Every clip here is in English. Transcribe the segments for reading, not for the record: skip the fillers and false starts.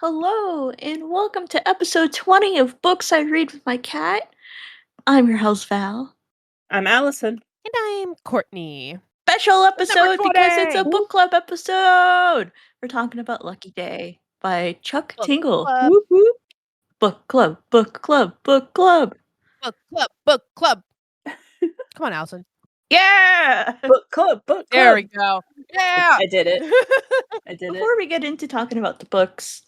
Hello, and welcome to episode 20 of Books I Read with My Cat. I'm your host, Val. I'm Allison. And I'm Courtney. Special episode Number because it's a 20! book club episode. We're talking about Lucky Day by Chuck Book Tingle. club. Whoop, whoop. Book club, book club, book club. Book club, book club. Come on, Allison. Yeah! Book club, book club. There we go. Yeah! I did it. I did it. Before we get into talking about the books,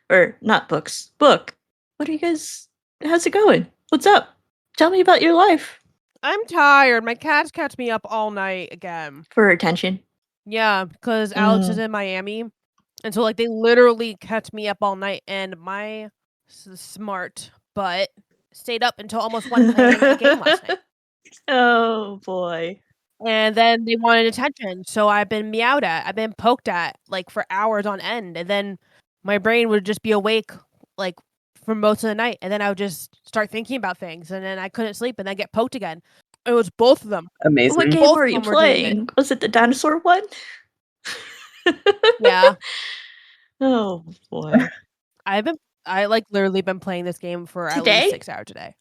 or not books, book, what are you guys, how's it going? What's up? Tell me about your life. I'm tired. My cat's kept me up all night again. For attention. Yeah, because Alex is in Miami. And so, they literally kept me up all night. And my smart butt stayed up until almost 1 playing a game last night. Oh, boy. And then they wanted attention. So I've been meowed at. I've been poked at, for hours on end. And then my brain would just be awake, for most of the night, and then I would just start thinking about things, and then I couldn't sleep, and then get poked again. It was both of them. Amazing. What game were you playing? Was it the dinosaur one? Yeah. Oh boy. I literally been playing this game for at least 6 hours a day.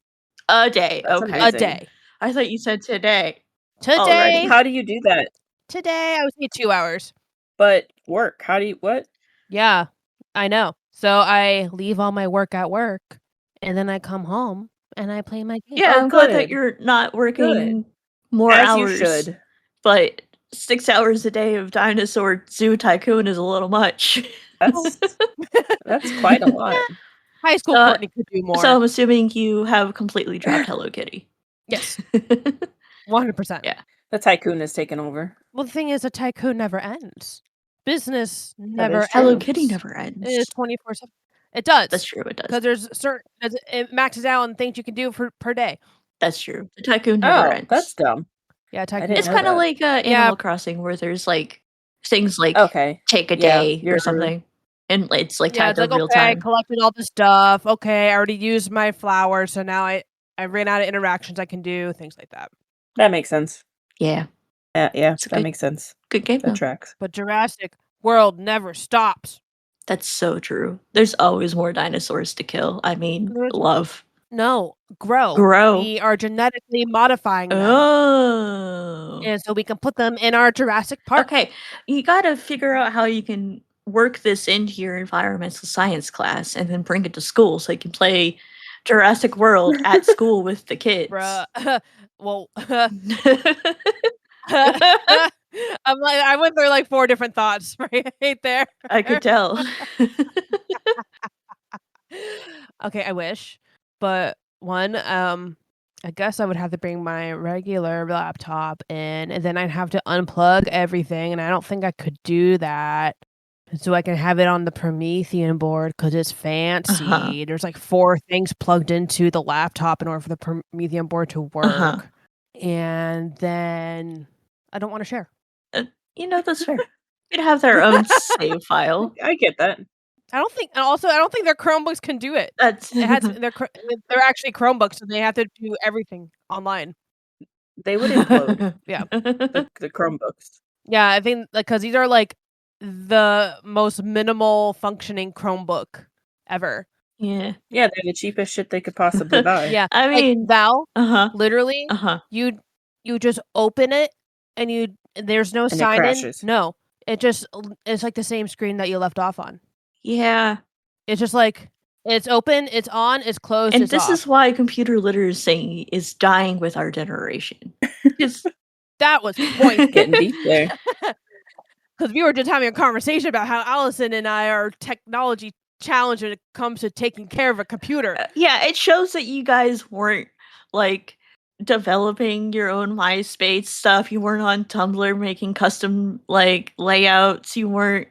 A day. That's okay. amazing. A day. I thought you said today. Today. Already. How do you do that? Today I was saying 2 hours. But work. How do you what? Yeah, I know. So I leave all my work at work, and then I come home and I play my game. Yeah, Oh, I'm glad good. that you're not working more As hours. you should. But 6 hours a day of Dinosaur Zoo Tycoon is a little much. That's quite a lot. High school Courtney could do more. So I'm assuming you have completely dropped Hello Kitty. Yes. 100%. Yeah. The tycoon is taken over. Well, the thing is, a tycoon never ends. Business never ends. Hello Kitty never ends. It is 24/7. It does. That's true, it does. Because there's it maxes out on things you can do per day. That's true. The tycoon never ends. That's dumb. Yeah, tycoon. It's kind of like Animal Crossing, where there's things like take a day or something, and it's tied to real time. I collected all the stuff. Okay, I already used my flowers, so now I ran out of interactions I can do, things like that. That makes sense. Yeah. Yeah, that makes sense. Good game. That tracks. But Jurassic World never stops. That's so true. There's always more dinosaurs to kill. I mean, love. No, grow. We are genetically modifying them. Oh. And so we can put them in our Jurassic Park. Okay, you gotta figure out how you can work this into your environmental science class and then bring it to school so you can play Jurassic World at school with the kids. Bruh. Well, I went through 4 different thoughts right there. I could tell. Okay, I wish. But one, I guess I would have to bring my regular laptop in, and then I'd have to unplug everything, and I don't think I could do that. So I can have it on the Promethean board because it's fancy. There's 4 things plugged into the laptop in order for the Promethean board to work. And then I don't want to share. That's fair. They'd have their own save file. I get that. I don't think their Chromebooks can do it. They're actually Chromebooks, so they have to do everything online. They would implode. Yeah. The Chromebooks. Yeah, I think because these are the most minimal functioning Chromebook ever. Yeah. Yeah, they're the cheapest shit they could possibly buy. Yeah. I mean, Val, literally, you just open it and there's no sign in. No. It's the same screen that you left off on. Yeah. It's just it's open, it's on, it's closed, and it's this off. is why computer literacy is dying with our generation. That was point. Getting deep there. Because we were just having a conversation about how Allison and I are technology challenged when it comes to taking care of a computer. Yeah, it shows that you guys weren't developing your own MySpace stuff. You weren't on Tumblr making custom layouts. You weren't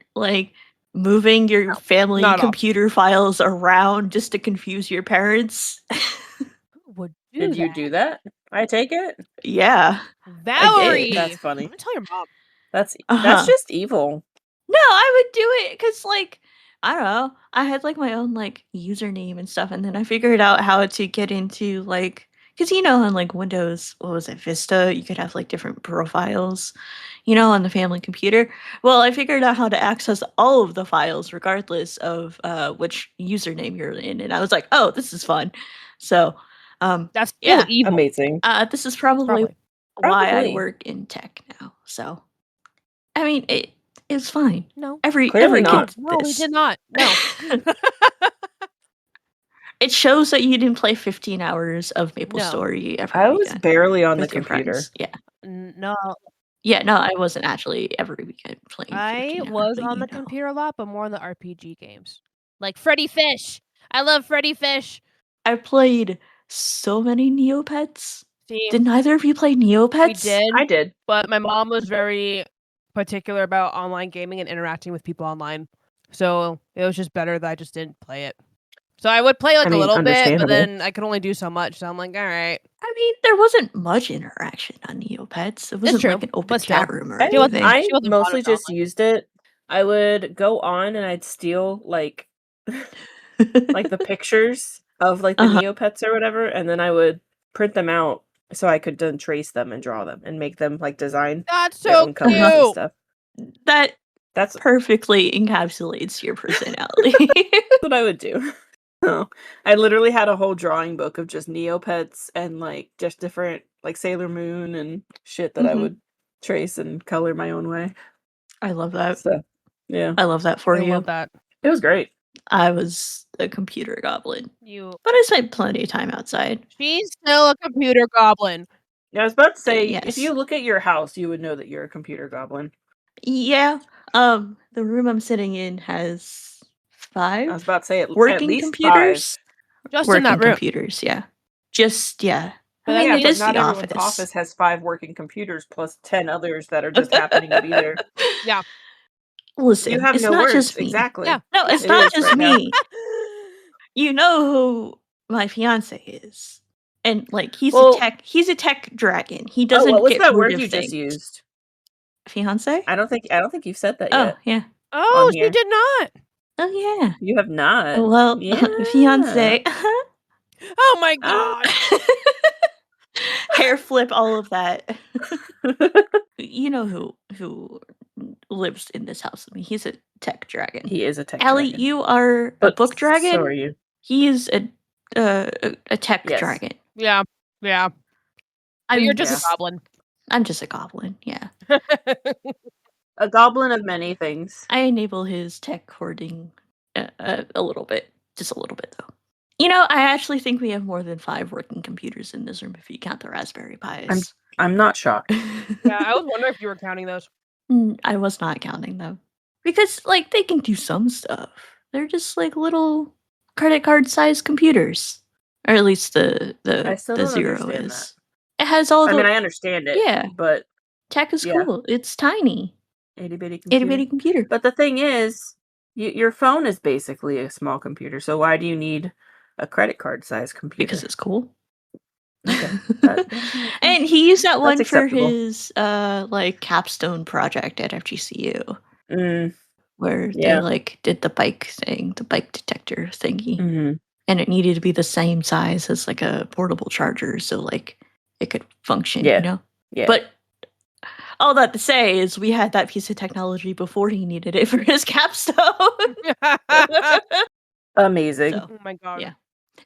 moving your family computer files around just to confuse your parents. Did you do that? I take it. Yeah, Valerie. That's funny. I'm gonna tell your mom. That's just evil. No, I would do it because I don't know. I had my own username and stuff, and then I figured out how to get into Because on like Windows, what was it, Vista, you could have like different profiles, on the family computer. Well, I figured out how to access all of the files regardless of which username you're in, and I was like, oh, this is fun. So, That's yeah, still evil. Amazing. this is probably why I Probably. work in tech now. So, I mean, it's fine. No. Every Clearly kid not. did No, we this. did not. No. It shows that you didn't play 15 hours of MapleStory every I was weekend barely on the with your computer. friends. Yeah. No. Yeah, no, I wasn't actually every weekend playing 15 I hours, was but on the computer a lot, but more on the RPG games. Like Freddy Fish. I love Freddy Fish. I played so many Neopets. See, Did neither of you play Neopets? we did, I did. but my mom was very particular about online gaming and interacting with people online. So it was just better that I just didn't play it. So I would play like a little bit, but understandable. then I could only do so much. So I'm like, all right. I mean, there wasn't much interaction on Neopets. It wasn't true, like an open but still. chat room or She wasn't- anything. I she wasn't mostly fond of just used it. I would go on and I'd steal like the pictures of like the Neopets or whatever, and then I would print them out so I could then trace them and draw them and make them like design That's their so own colors and cute. stuff. That's perfectly encapsulates your personality. That's what I would do. So, I literally had a whole drawing book of just Neopets and like just different like Sailor Moon and shit that I would trace and color my own way. I love that. So, yeah. I love that for you. I love that. It was great. I was a computer goblin. But I spent plenty of time outside. She's still a computer goblin. I was about to say, Yes. if you look at your house, you would know that you're a computer goblin. Yeah. The room I'm sitting in has 5 I was about to say working at least computers. 5. Just working in that room. computers, yeah. Just yeah. But I mean, yeah, it but is not the everyone's office has 5 working computers plus 10 others that are just happening to be there. Yeah. Listen, You have it's no not words. just me. Exactly. Yeah. No, it's It not is just right now. me. You know who my fiance is, and like he's a tech dragon. He doesn't what was get that rid word of you things. just used? Fiance? I don't think you've said that Oh yet. yeah. Oh, on she here. did not. Oh yeah. You have not. Well, Yeah. fiance. Oh my god. Hair flip, all of that. You know who lives in this house with me. He's a tech dragon. He is a tech Allie, dragon. you are a But book dragon. So are you. He is a tech Yes. dragon. Yeah. Yeah. But you're just Yeah. a goblin. I'm just a goblin, yeah. A goblin of many things. I enable his tech hoarding a little bit. Just a little bit, though. You know, I actually think we have more than 5 working computers in this room if you count the Raspberry Pis. I'm not shocked. Yeah, I was wondering if you were counting those. I was not counting them. Because, like, they can do some stuff. They're just, like, little credit card-sized computers. Or at least the don't Zero understand is. It has all the... I mean, I understand it. Yeah. But tech is cool. It's tiny. Itty-bitty computer. But the thing is, your phone is basically a small computer. So why do you need a credit card-sized computer? Because it's cool. Okay. And he used that one for acceptable. his like capstone project at FGCU. Where they Yeah. like did the bike thing, the bike detector thingy. Mm-hmm. And it needed to be the same size as like a portable charger, so like it could function, Yeah. you know? Yeah. But all that to say is we had that piece of technology before he needed it for his capstone. Amazing. So, Oh my god. yeah.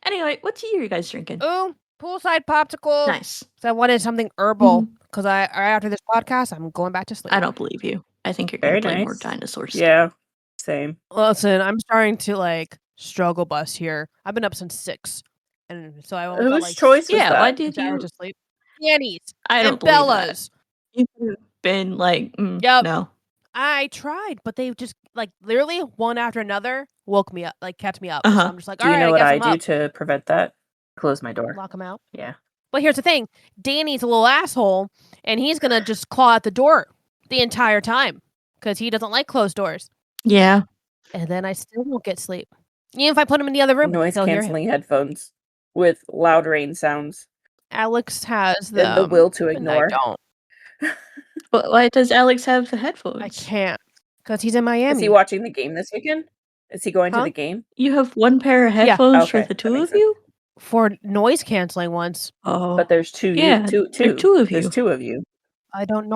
Anyway, what tea are you guys drinking? Ooh, poolside popsicle. Nice. So I wanted something herbal because right after this podcast, I'm going back to sleep. I don't believe you. I think you're going to play more Dinosaur stuff. Yeah, same. Listen, I'm starting to like struggle bus here. I've been up since 6, and so I only got Whose like choice was yeah, that? why did 6 hours you? of sleep. Annie's I don't and believe Bella's. that. You could have been like, Yep. no. I tried, but they just like literally one after another woke me up, like kept me up. So I'm just like, Do all you right, know what I I guess I'm do up. to prevent that? Close my door. Lock them out. Yeah. But here's the thing: Danny's a little asshole, and he's gonna just claw at the door the entire time because he doesn't like closed doors. Yeah. And then I still won't get sleep, even if I put him in the other room. Noise he'll hear him. canceling headphones with loud rain sounds. Alex has And the will to and ignore. I don't. But why does Alex have the headphones? I can't because he's in Miami. Is he watching the game this weekend? Is he going to Huh? the game? You have one pair of headphones for Okay, the that 2 makes of you? for noise canceling ones. Oh, But there's two. yeah, Two. there are two of There's you. 2 of you. I don't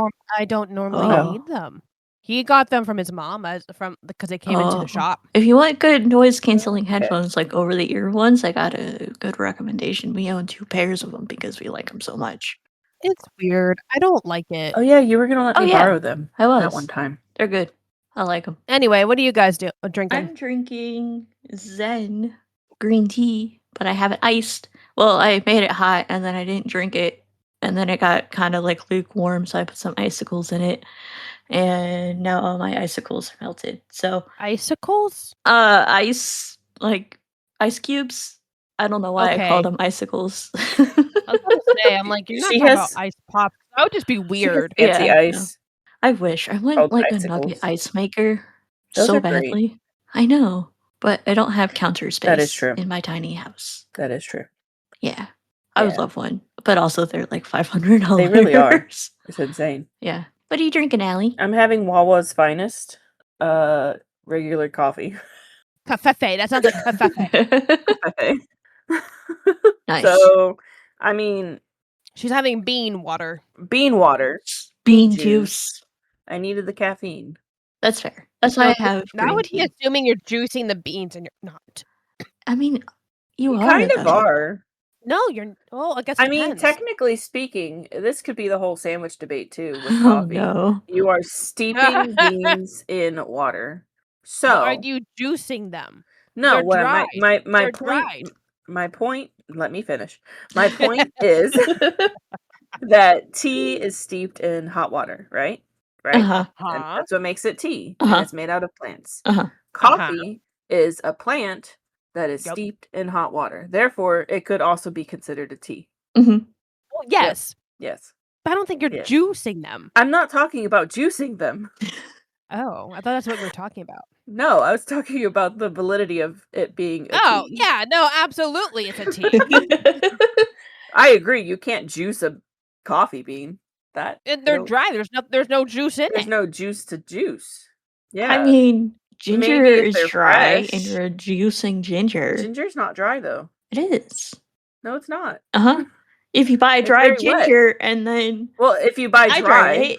normally Oh. need them. He got them from his mom because they came into the shop. If you want good noise canceling Okay. headphones, like over the ear ones, I got a good recommendation. We own 2 pairs of them because we like them so much. It's weird. I don't like it. Oh yeah, you were gonna let me yeah, borrow them. I was. That one time. They're good. I like them. Anyway, what are you guys drinking? I'm drinking Zen green tea, but I have it iced. Well, I made it hot and then I didn't drink it, and then it got kind of like lukewarm, so I put some icicles in it, and now all my icicles are melted. So Icicles? ice, like ice cubes. I don't know why I call Okay. them icicles. I was gonna say, I'm like, you're not She talking has- about ice pop. That would just be She has weird. fancy Yeah, ice. I wish I want Called like a icicles. nugget ice maker Those so are great. badly. I know, but I don't have counter space That is true. in my tiny house. That is true. Yeah, I would Yeah. love one, but also they're like $500. They really are. It's insane. Yeah. What are you drinking, Allie? I'm having Wawa's finest, regular coffee. Cafefe. That sounds like cafefe. Nice. So, I mean, She's having bean water. bean water, Bean juice. I needed the caffeine. That's fair. That's why I have Now green would he tea. assuming you're juicing the beans and you're not? I mean, you You are. kind of though. are. No, you're. Well, I guess. I It mean, depends. technically speaking, this could be the whole sandwich debate too with Oh coffee. no. You are steeping beans in water. So, But are you juicing them? no, They're what dried. my They're point dried. my point, let me finish. My point is that tea is steeped in hot water, right? Right? Uh-huh. And Huh? that's what makes it tea. Uh-huh. And it's made out of plants. Uh-huh. Coffee is a plant that is Yep. steeped in hot water. Therefore, it could also be considered a tea. Mm-hmm. Well, yes, Yes. but I don't think you're Yes. juicing them. I'm not talking about juicing them. Oh, I thought that's what we were talking about. No, I was talking about the validity of it being a Oh, tea. yeah, no, absolutely, it's a tea. I agree. You can't juice a coffee bean. That They're dry. There's no juice in there's it. no juice to juice. Yeah. I mean, ginger Maybe if is they're dry and fresh. you're juicing ginger. Ginger's not dry though. It is. No, it's not. Uh-huh. If you buy It's dried very wet. ginger and then Well, if you buy I dry,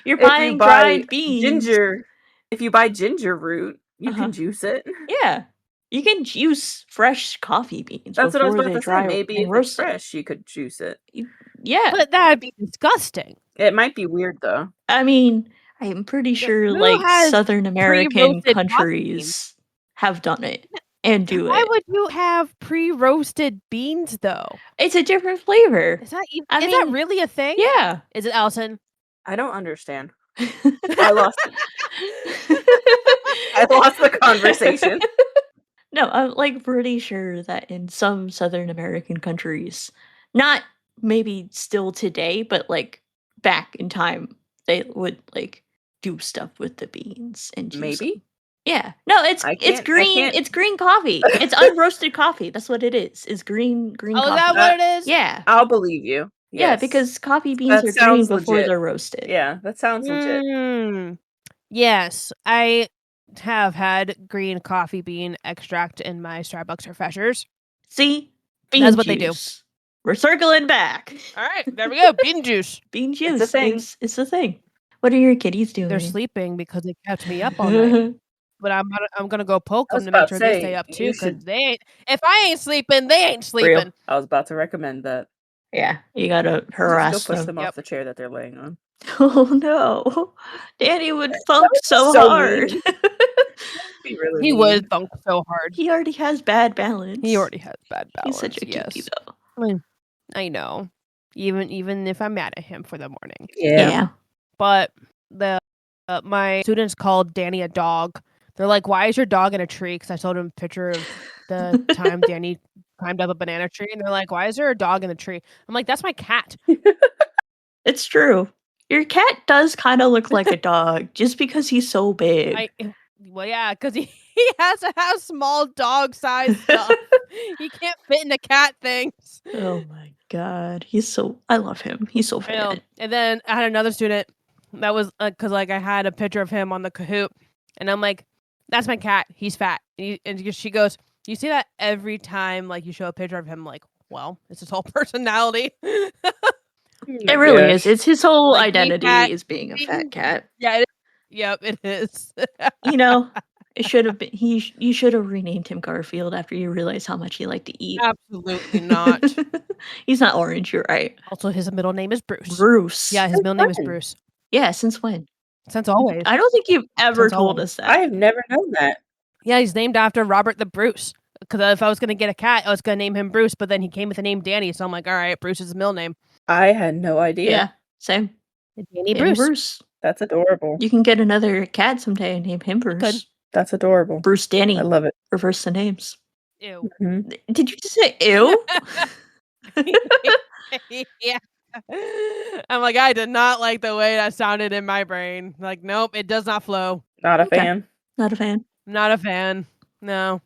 you're if buying you buy dried beans. ginger, if you buy ginger root, you Uh-huh. can juice it. Yeah. You can juice fresh coffee beans That's what I was before about they to dry say. Maybe and if it's roasted. fresh, you could juice it. Yeah. But that'd be disgusting. It might be weird though. I mean, I'm pretty sure who like has Southern American pre-roasted coffee countries have done it and do Why it. would you have pre-roasted beans though? It's a different flavor. Is that I is that mean, really a thing? Yeah. Is it, Allison? I don't understand. I lost I lost the conversation. No, I'm like pretty sure that in some Southern American countries, not maybe still today, but like back in time, they would like do stuff with the beans and juice them. Maybe. Yeah. No, it's green. It's green coffee. It's unroasted coffee. That's what it is. Is green Oh, coffee. is that what it is? Yeah. I'll believe you. Yeah, Yes. because coffee beans That are green sounds before legit. they're roasted. Yeah, that sounds legit. Yes, I have had green coffee bean extract in my Starbucks refreshers. See? Bean That's what they do. juice. We're circling back. All right, there we go. Bean juice. Bean juice a thing. It's a thing. What are your kitties doing? They're sleeping because they kept me up all night. But I'm gonna go poke I was them to make about sure to they say, stay up too. you Because should- they ain't. If I ain't sleeping, they ain't sleeping. I was about to recommend that. Yeah, you gotta harass Just go push them. them off the chair that they're laying on. Oh no, Danny would funk so so hard. mean. Be really He mean. would thunk so hard. He already has bad balance. He already has bad balance. He's such a cutie yes. though. I know. Even if I'm mad at him for the morning. Yeah. But the my students called Danny a dog. They're like, "Why is your dog in a tree?" Because I showed them a picture of the time Danny climbed up a banana tree, and they're like, "Why is there a dog in the tree?" I'm like, "That's my cat." It's true. Your cat does kind of look like a dog, just because he's so big. Well, yeah, because he has to have small dog-sized stuff. He can't fit in the cat things. Oh my god, I love him. He's so I know. fat. And then I had another student that was because like I had a picture of him on the Kahoot, and I'm like, "That's my cat. He's fat." And she goes, You see that every time, like, you show a picture of him, like, well, it's his whole personality. It really is. It's his whole Like, identity is being a fat cat. Yeah, yep, it is. You know, it should have been you should have renamed him Garfield after you realized how much he liked to eat. Absolutely not. He's not orange, you're right. Also, his middle name is Bruce. Bruce. Yeah, his middle name is Bruce. Yeah, since when? Since always. I don't think you've ever Since told always. us that. I have never known that. Yeah, he's named after Robert the Bruce. Because if I was going to get a cat, I was going to name him Bruce, but then he came with the name Danny, so I'm like, all right, Bruce is his middle name. I had no idea. Yeah, same. Danny Bruce. That's adorable. You can get another cat someday and name him Bruce. Could. That's adorable. Bruce Danny. I love it. Reverse the names. Ew. Mm-hmm. Did you just say ew? Yeah. I'm like, I did not like the way that sounded in my brain. Like, nope, it does not flow. Not a fan. Not a fan. Not a fan. No.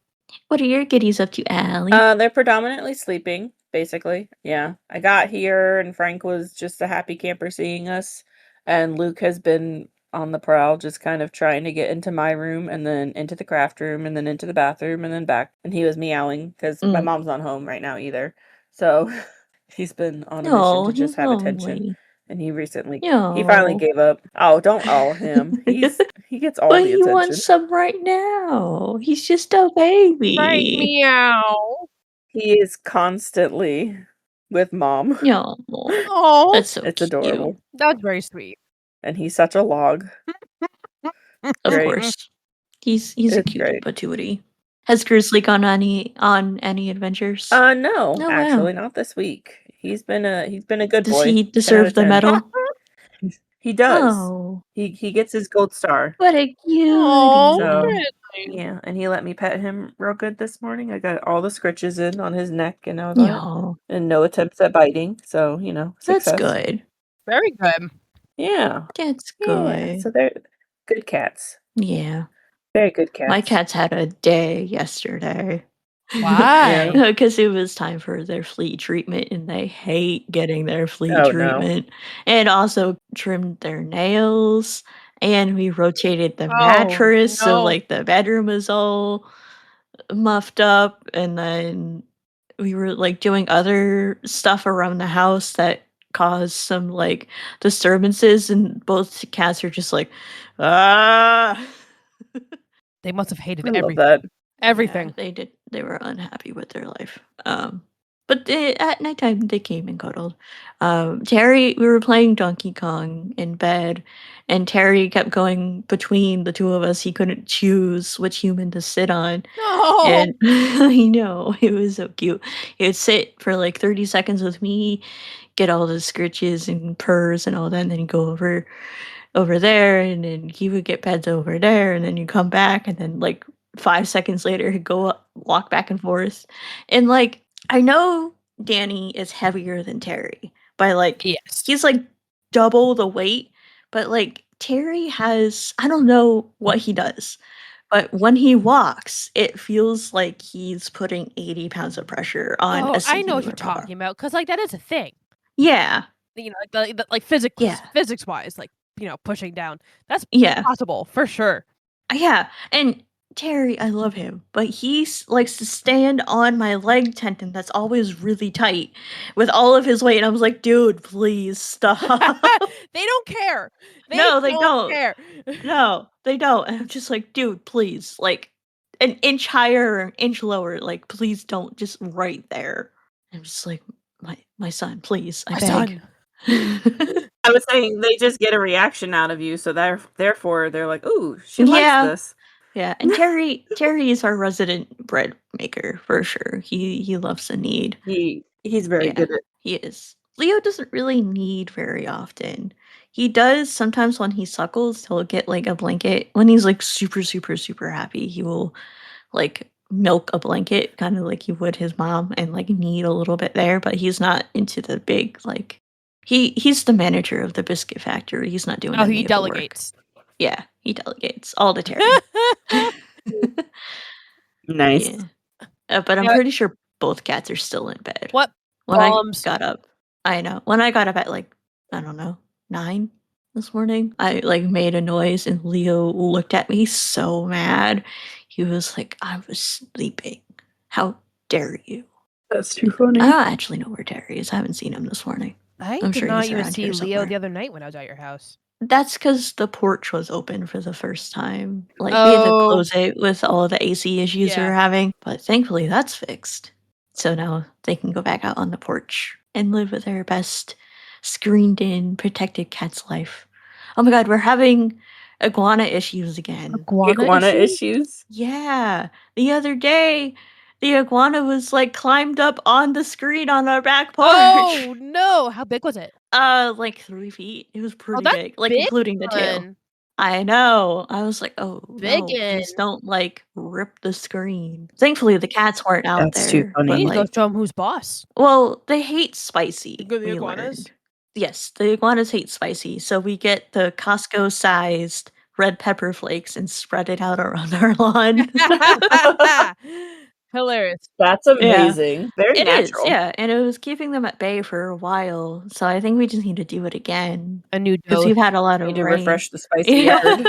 What are your kitties up to, Allie? They're predominantly sleeping, basically. Yeah. I got here and Frank was just a happy camper seeing us. And Luke has been on the prowl, just kind of trying to get into my room and then into the craft room and then into the bathroom and then back. And he was meowing because my mom's not home right now either. So he's been on a mission to just have attention. And he recently, he finally gave up. Oh, don't awe him. He gets all the attention. But he wants some right now. He's just a baby. Right, meow. He is constantly with mom. Oh, that's so it's cute. adorable. That's very sweet. And he's such a log. Of course, he's a cute patootie. Has Grizzly gone on any adventures? No, actually, not this week. He's been a good boy. Does he deserve the medal? He does. Oh. He gets his gold star. What a cutie. So, yeah, and he let me pet him real good this morning. I got all the scritches in on his neck and all that. And no attempts at biting. So, success. That's good. Very good. Yeah. That's good. Yeah, so they're good cats. Yeah. Very good cats. My cats had a day yesterday. Why? Because it was time for their flea treatment and they hate getting their flea treatment. And also trimmed their nails. And we rotated the mattress. So like the bedroom was all muffed up. And then we were like doing other stuff around the house that caused some like disturbances. And both cats are just like, ah. They must have hated everything. Everything. Yeah, they did. They were unhappy with their life. But at nighttime they came and cuddled. Terry, we were playing Donkey Kong in bed, and Terry kept going between the two of us. He couldn't choose which human to sit on. No. And I know, it was so cute. He would sit for like 30 seconds with me, get all the scritches and purrs and all that, and then he'd go over there, and then he would get pets over there, and then you come back, and then like 5 seconds later he'd go up, walk back and forth. And like, I know Danny is heavier than Terry by like, he's like double the weight, but like Terry has, I don't know what he does, but when he walks, it feels like he's putting 80 pounds of pressure on a I know what you're talking about, because like that is a thing. Yeah. Like physics wise, like, pushing down. That's possible for sure. Yeah. And Terry, I love him, but he likes to stand on my leg tendon that's always really tight with all of his weight. And I was like, dude, please stop. They don't care. They don't care. No, they don't. And I'm just like, dude, please, like an inch higher or an inch lower. Like, please don't, just right there. I'm just like, my son, please, I beg. I was saying they just get a reaction out of you, so therefore they're like, "Ooh, she likes this." Yeah, and Terry is our resident bread maker for sure. He loves the knead. He's very good at. He is. Leo doesn't really knead very often. He does sometimes when he suckles. He'll get like a blanket when he's like super super super happy. He will like milk a blanket, kind of like he would his mom, and like knead a little bit there. But he's not into the big like. He's the manager of the biscuit factory. He's not doing. He delegates. Yeah, he delegates all to Terry. Nice. Yeah. But I'm pretty sure both cats are still in bed. What? When I got up, I know. When I got up at like, I don't know, 9 this morning, I like made a noise and Leo looked at me so mad. He was like, I was sleeping. How dare you? That's too funny. I don't actually know where Terry is. I haven't seen him this morning. I I'm did sure not he's even around see here Leo somewhere. the other night when I was at your house. That's because the porch was open for the first time. Like, we had to close it with all the AC issues we were having, but thankfully that's fixed. So now they can go back out on the porch and live with their best screened-in, protected cat's life. Oh my god, we're having iguana issues again. Iguana issues? Yeah. The other day, the iguana was, like, climbed up on the screen on our back porch. Oh, no! How big was it? Like 3 feet. It was pretty that's big, like, big including the tail. one. I know. I was like, "Oh, no, please Biggin. don't, like, rip the screen." Thankfully, the cats weren't out That's too there, funny. but, We need to go like show 'em who's boss. well, they hate spicy, The we iguanas? learned. Yes, the iguanas hate spicy, so we get the Costco-sized red pepper flakes and spread it out around our lawn. Hilarious. That's amazing. Very It is, natural. yeah, and it was keeping them at bay for a while, so I think we just need to do it again. A new Because dose. we've had a lot of Need to rain. refresh the spicy yard.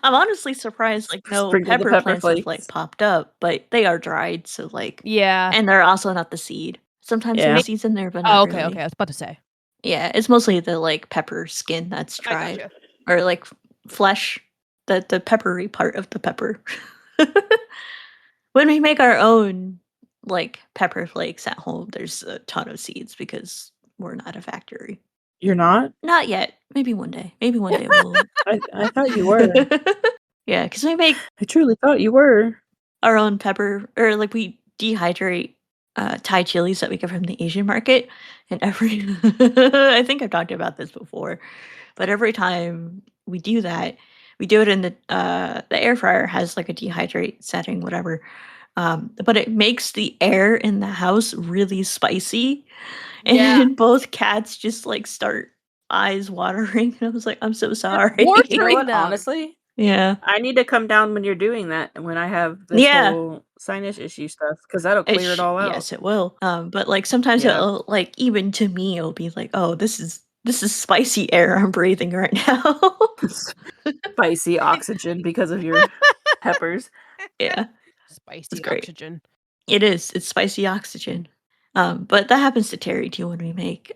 I'm honestly surprised, like, no Sprinkle the pepper pepper plants have, like, flakes. popped up, but they are dried, so, like Yeah. and they're also not the seed. Sometimes Yeah. there's seeds in there, but Oh, not okay, really. okay, I was about to say. Yeah, it's mostly the, like, pepper skin that's I dried. gotcha. Or, like, flesh, the peppery part of the pepper. When we make our own, like, pepper flakes at home, there's a ton of seeds because we're not a factory. You're not? Not yet. Maybe one day. Maybe one day we'll I thought you were. Yeah, because we make I truly thought you were. our own pepper or, like, we dehydrate, Thai chilies that we get from the Asian market, and every I think I've talked about this before, but every time we do that, we do it in the air fryer has, like, a dehydrate setting, whatever, but it makes the air in the house really spicy, Yeah. and both cats just, like, start eyes watering, and I was like, "I'm so sorry." You know torturing what? them. Honestly, Yeah. I need to come down when you're doing that and when I have this Yeah. whole sinus issue stuff because that'll clear it all out. Yes, it will. But, like, sometimes Yeah. it'll like, even to me, it'll be like, "Oh, this is spicy air I'm breathing right now." Spicy oxygen because of your peppers. Yeah, Spicy great. oxygen. It is. It's spicy oxygen. But that happens to Terry too when we make,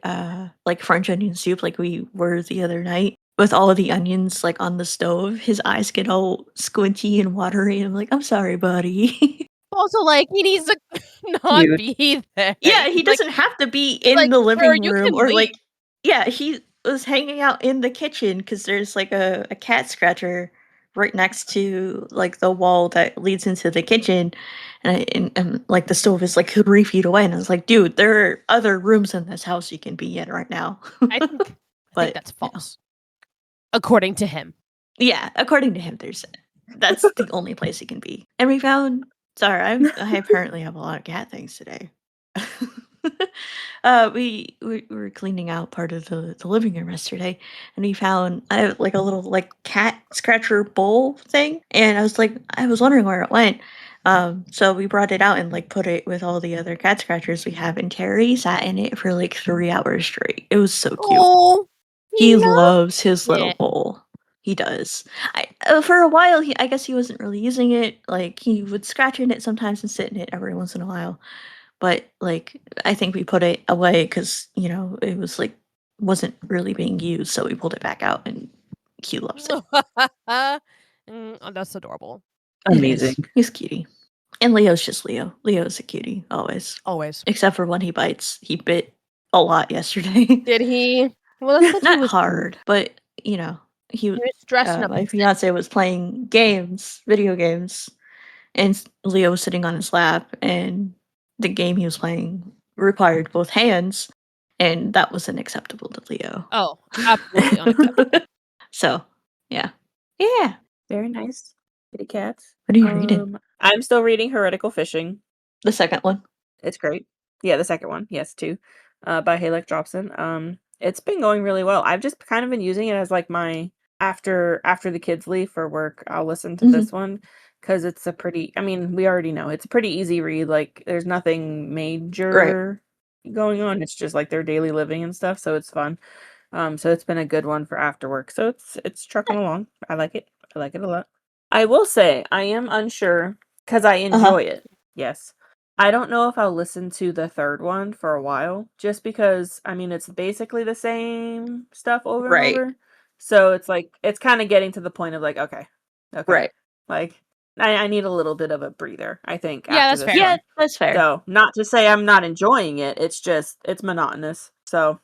like, French onion soup like we were the other night with all of the onions, like, on the stove. His eyes get all squinty and watery, and I'm like, "I'm sorry, buddy." Also, like, he needs to not Cute. be there. Yeah, he He's like doesn't have to be he's in like, the "Sir, living you room can or, leave." like yeah, he was hanging out in the kitchen because there's, like, a cat scratcher right next to, like, the wall that leads into the kitchen, and, like, the stove is, like, 3 feet away, and I was like, "Dude, there are other rooms in this house you can be in right now." I think But, that's false. According to him. yeah, according to him, that's the only place he can be. And we found sorry, I apparently have a lot of cat things today. We were cleaning out part of the living room yesterday, and we found like a little like cat scratcher bowl thing, and I was wondering where it went. So we brought it out and like put it with all the other cat scratchers we have, and Terry sat in it for like 3 hours straight. It was so cute. Oh, He loves his little it. bowl. He does. For a while, I guess he wasn't really using it. Like he would scratch in it sometimes and sit in it every once in a while. But like I think we put it away because it was like wasn't really being used, so we pulled it back out, and he loves it. Oh, that's adorable. Amazing. He's cutie. And Leo's just Leo. Leo's a cutie, always. Always. Except for when he bites. He bit a lot yesterday. Did he? Well, that's Not hard, but he was stressing my fiance was playing video games, and Leo was sitting on his lap, and the game he was playing required both hands, and that wasn't acceptable to Leo. Oh, absolutely unacceptable. So, yeah. Yeah. Very nice. Kitty cats. What are you reading? I'm still reading Heretical Fishing. The second one? It's great. Yeah, the second one. Yes, too. By Haylock, Jobson. It's been going really well. I've just kind of been using it as like my after the kids leave for work, I'll listen to this one because it's a pretty. I mean, we already know it's a pretty easy read. Like, there's nothing major going on. It's just like their daily living and stuff, so it's fun. So it's been a good one for after work. So it's trucking along. I like it. I like it a lot. I will say I am unsure because I enjoy it. Yes. I don't know if I'll listen to the third one for a while, just because, I mean, it's basically the same stuff over and Right. over. So it's like, it's kind of getting to the point of like, okay. Right. Like, I need a little bit of a breather, I think, Yeah, after that's this fair. one. Yeah, that's fair. So, not to say I'm not enjoying it, it's just, it's monotonous. So,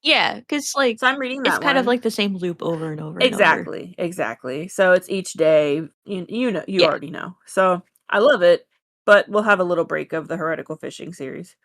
Yeah, because like I'm reading that it's kind of one. like the same loop over and over and over. Exactly. So it's each day, you know, you Yeah. already know. So I love it, but we'll have a little break of the Heretical Fishing series.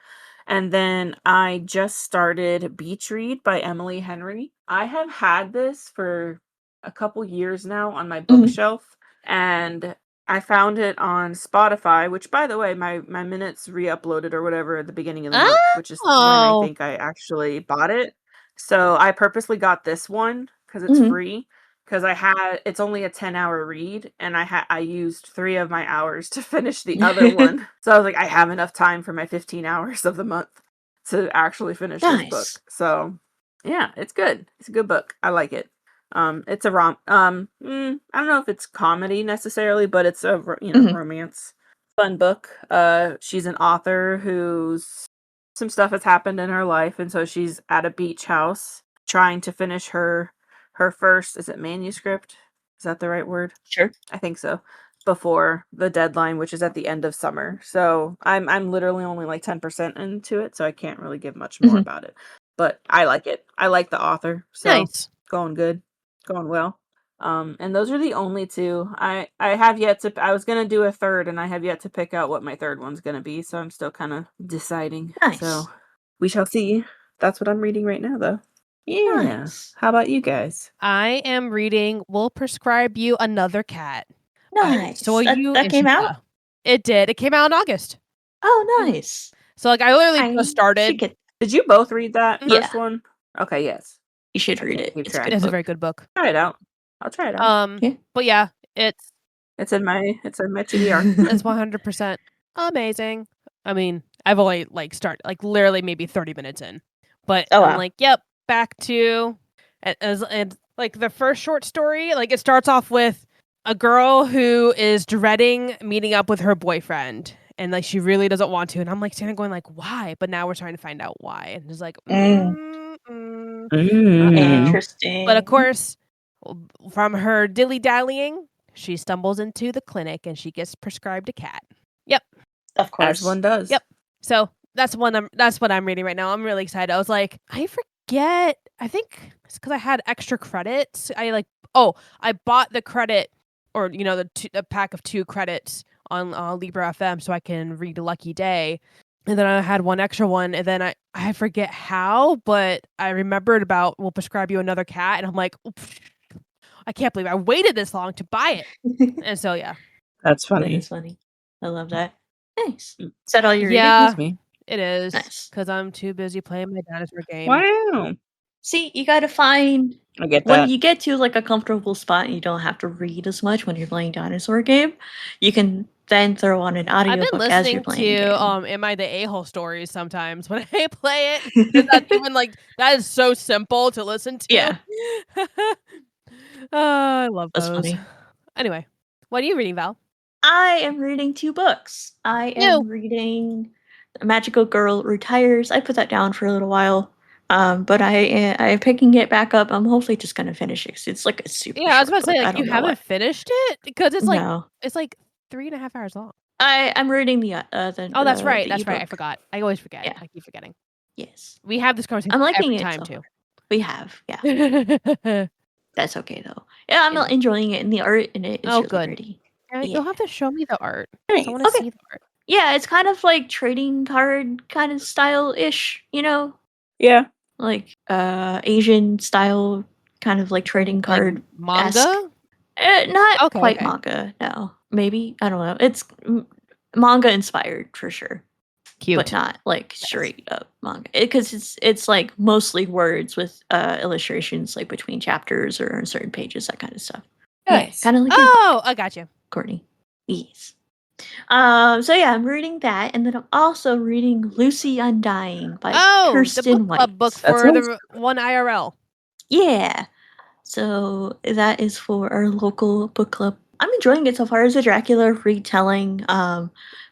And then I just started Beach Read by Emily Henry. I have had this for a couple years now on my bookshelf, and I found it on Spotify, which, by the way, my minutes re-uploaded or whatever at the beginning of the month, which is when I think I actually bought it. So I purposely got this one because it's free. Because it's only a 10-hour read, and I used 3 of my hours to finish the other one. So I was like, I have enough time for my 15 hours of the month to actually finish this book. Nice. So yeah, it's good. It's a good book. I like it. It's a I don't know if it's comedy necessarily, but it's a romance, fun book. She's an author who's some stuff has happened in her life, and so she's at a beach house trying to finish her first, is it manuscript? Is that the right word? Sure. I think so. Before the deadline, which is at the end of summer. So I'm literally only like 10% into it, so I can't really give much more about it. But I like it. I like the author. So Nice. going good. Going well. And those are the only 2. I have yet to I was gonna do a third, and I have yet to pick out what my third one's gonna be, so I'm still kinda deciding. Nice. So we shall see. That's what I'm reading right now though. Yeah. Nice. How about you guys? I am reading We'll Prescribe You Another Cat. Nice. Soilyu That came out? Ishida. It did. It came out in August. Oh, nice. So like I literally I just started. Did you both read that Yeah. first one? Okay, yes. You should I read can't it. keep It's track. good. It's a book. very good book. Try it out. I'll try it out. Yeah. But yeah, it's in my TBR. it's 100% amazing. I mean, I've only like started like literally maybe 30 minutes in, but Oh, I'm wow. like, yep, back to and like the first short story. Like it starts off with a girl who is dreading meeting up with her boyfriend, and like she really doesn't want to. And I'm like standing going like, why? But now we're trying to find out why, and it's like, Interesting. But of course, from her dilly-dallying, she stumbles into the clinic and she gets prescribed a cat. Yep. Of course. As one does. Yep. So that's what I'm reading right now. I'm really excited. I was like, I forget. I think it's because I had extra credits. I bought the credit, or the pack of 2 credits on Libra FM so I can read Lucky Day. And then I had one extra one, and then I forget how, but I remembered about We'll Prescribe You Another Cat, and I'm like, I can't believe I waited this long to buy it. And so, yeah. That's funny. That is funny. I love that. Nice. Is that all you're Yeah, reading? it is. Nice. Because I'm too busy playing my Dinosaur game. Wow. See, you gotta find I get when that. you get to like a comfortable spot and you don't have to read as much when you're playing Dinosaur game, you can then throw on an I've been audiobook as you're listening playing the to game. Am I the A-hole stories sometimes when I play it. Because that's even like that is so simple to listen to. Yeah. I love That's those. funny. Anyway, what are you reading, Val? I am reading 2 books. I am reading Magical Girl Retires. I put that down for a little while. But I am picking it back up. I'm hopefully just gonna finish it 'cause it's like a super Yeah, I was short about to say, book. I like, you don't know haven't what. finished it? Because it's like No. it's like 3.5 hours long. I'm reading the Oh, that's right. the That's right. I ebook. forgot. I always forget. Yeah. I keep forgetting. Yes. We have this conversation I'm liking every it time so too. far. We have, yeah. That's okay though. Yeah, I'm Yeah. enjoying it, and the art in it is really good. pretty. Yeah, Yeah. you'll have to show me the art. Nice. I want to Okay. see the art. Yeah, it's kind of like trading card kind of style-ish, Yeah. like Asian style, kind of like trading card Like manga? Not Okay, quite okay. manga. No, maybe I don't know. It's manga inspired for sure, Cute. but not like straight up manga. Because it's like mostly words with illustrations like between chapters or certain pages, that kind of stuff. Nice. Kind of like your book, Oh, I got you. Courtney. Yes. So yeah, I'm reading that, and then I'm also reading Lucy Undying by the Kiersten book club White. book That for sounds the one IRL. Yeah. So that is for our local book club I'm enjoying it so far. As a Dracula retelling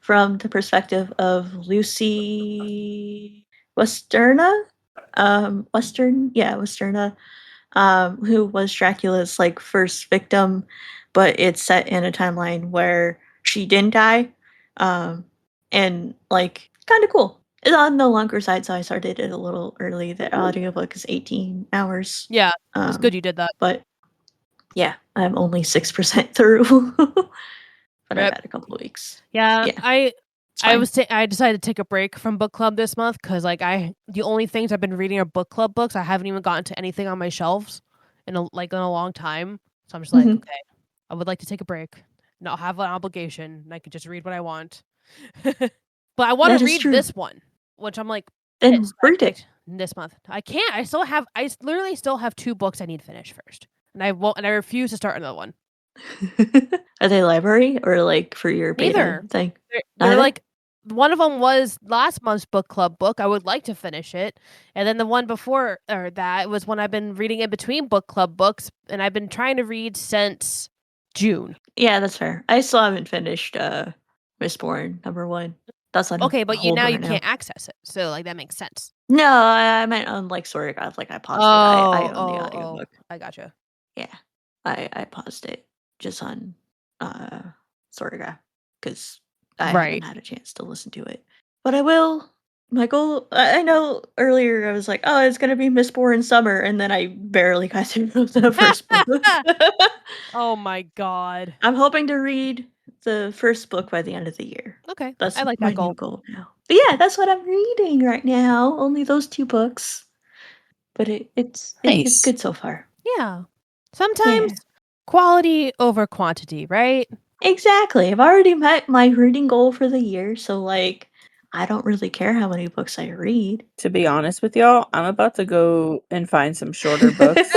from the perspective of Lucy Westerna. Westerna, who was Dracula's like first victim, but it's set in a timeline where she didn't die. And like kind of cool. It's on the longer side, so I started it a little early. The audiobook is 18 hours. Yeah, it's good you did that. But yeah, I'm only 6% through. But I've had a couple of weeks. Yeah. I decided to take a break from book club this month because like the only things I've been reading are book club books. I haven't even gotten to anything on my shelves in a long time. So I'm just like, okay, I would like to take a break, not have an obligation, and I could just read what I want. But I want to read this one, which I'm like, then read it this month. I can't. I literally still have 2 books I need to finish first, and I won't. And I refuse to start another one. Are they library or like for your beta thing? They're like, one of them was last month's book club book. I would like to finish it, and then the one before or that was when I've been reading in between book club books, and I've been trying to read since June. Yeah, that's fair. I still haven't finished Mistborn #1. That's on okay, but you can't access it, so like that makes sense. No, I meant on like Storygraph. Like I paused it. I own the audiobook. I gotcha. Yeah, I paused it just on Storygraph because I haven't had a chance to listen to it. But I will. My goal. I know earlier I was like, oh, it's gonna be Mistborn summer, and then I barely got through the first book. Oh my god! I'm hoping to read the first book by the end of the year. Okay, that's I like my that goal. new goal now. But yeah, that's what I'm reading right now. Only those 2 books, but it's good so far. Yeah, sometimes quality over quantity, right? Exactly. I've already met my reading goal for the year, so like I don't really care how many books I read. To be honest with y'all, I'm about to go and find some shorter books.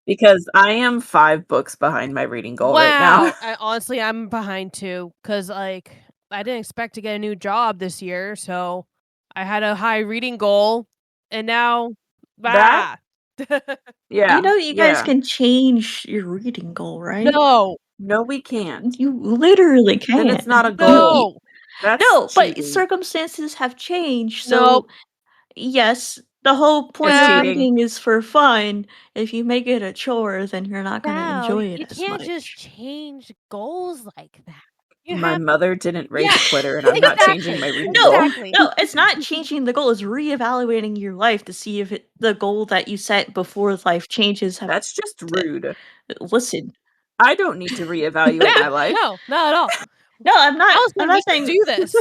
Because I am 5 books behind my reading goal right now. Honestly, I'm behind too, because like I didn't expect to get a new job this year, so I had a high reading goal, and now that. Yeah, you know, you guys can change your reading goal, right? No, we can't. You literally can. And it's not a goal. That's but cheating. circumstances have changed. So yes, the whole point of reading is for fun. If you make it a chore, then you're not going to enjoy it as much. You can't just change goals like that. My mother didn't raise a quitter, and I'm not changing my reading goal. No, it's not changing the goal. It's reevaluating your life to see if the goal that you set before life changes. That's just rude. Listen, I don't need to reevaluate my life. No, not at all. No, I'm not. I'm not saying do this.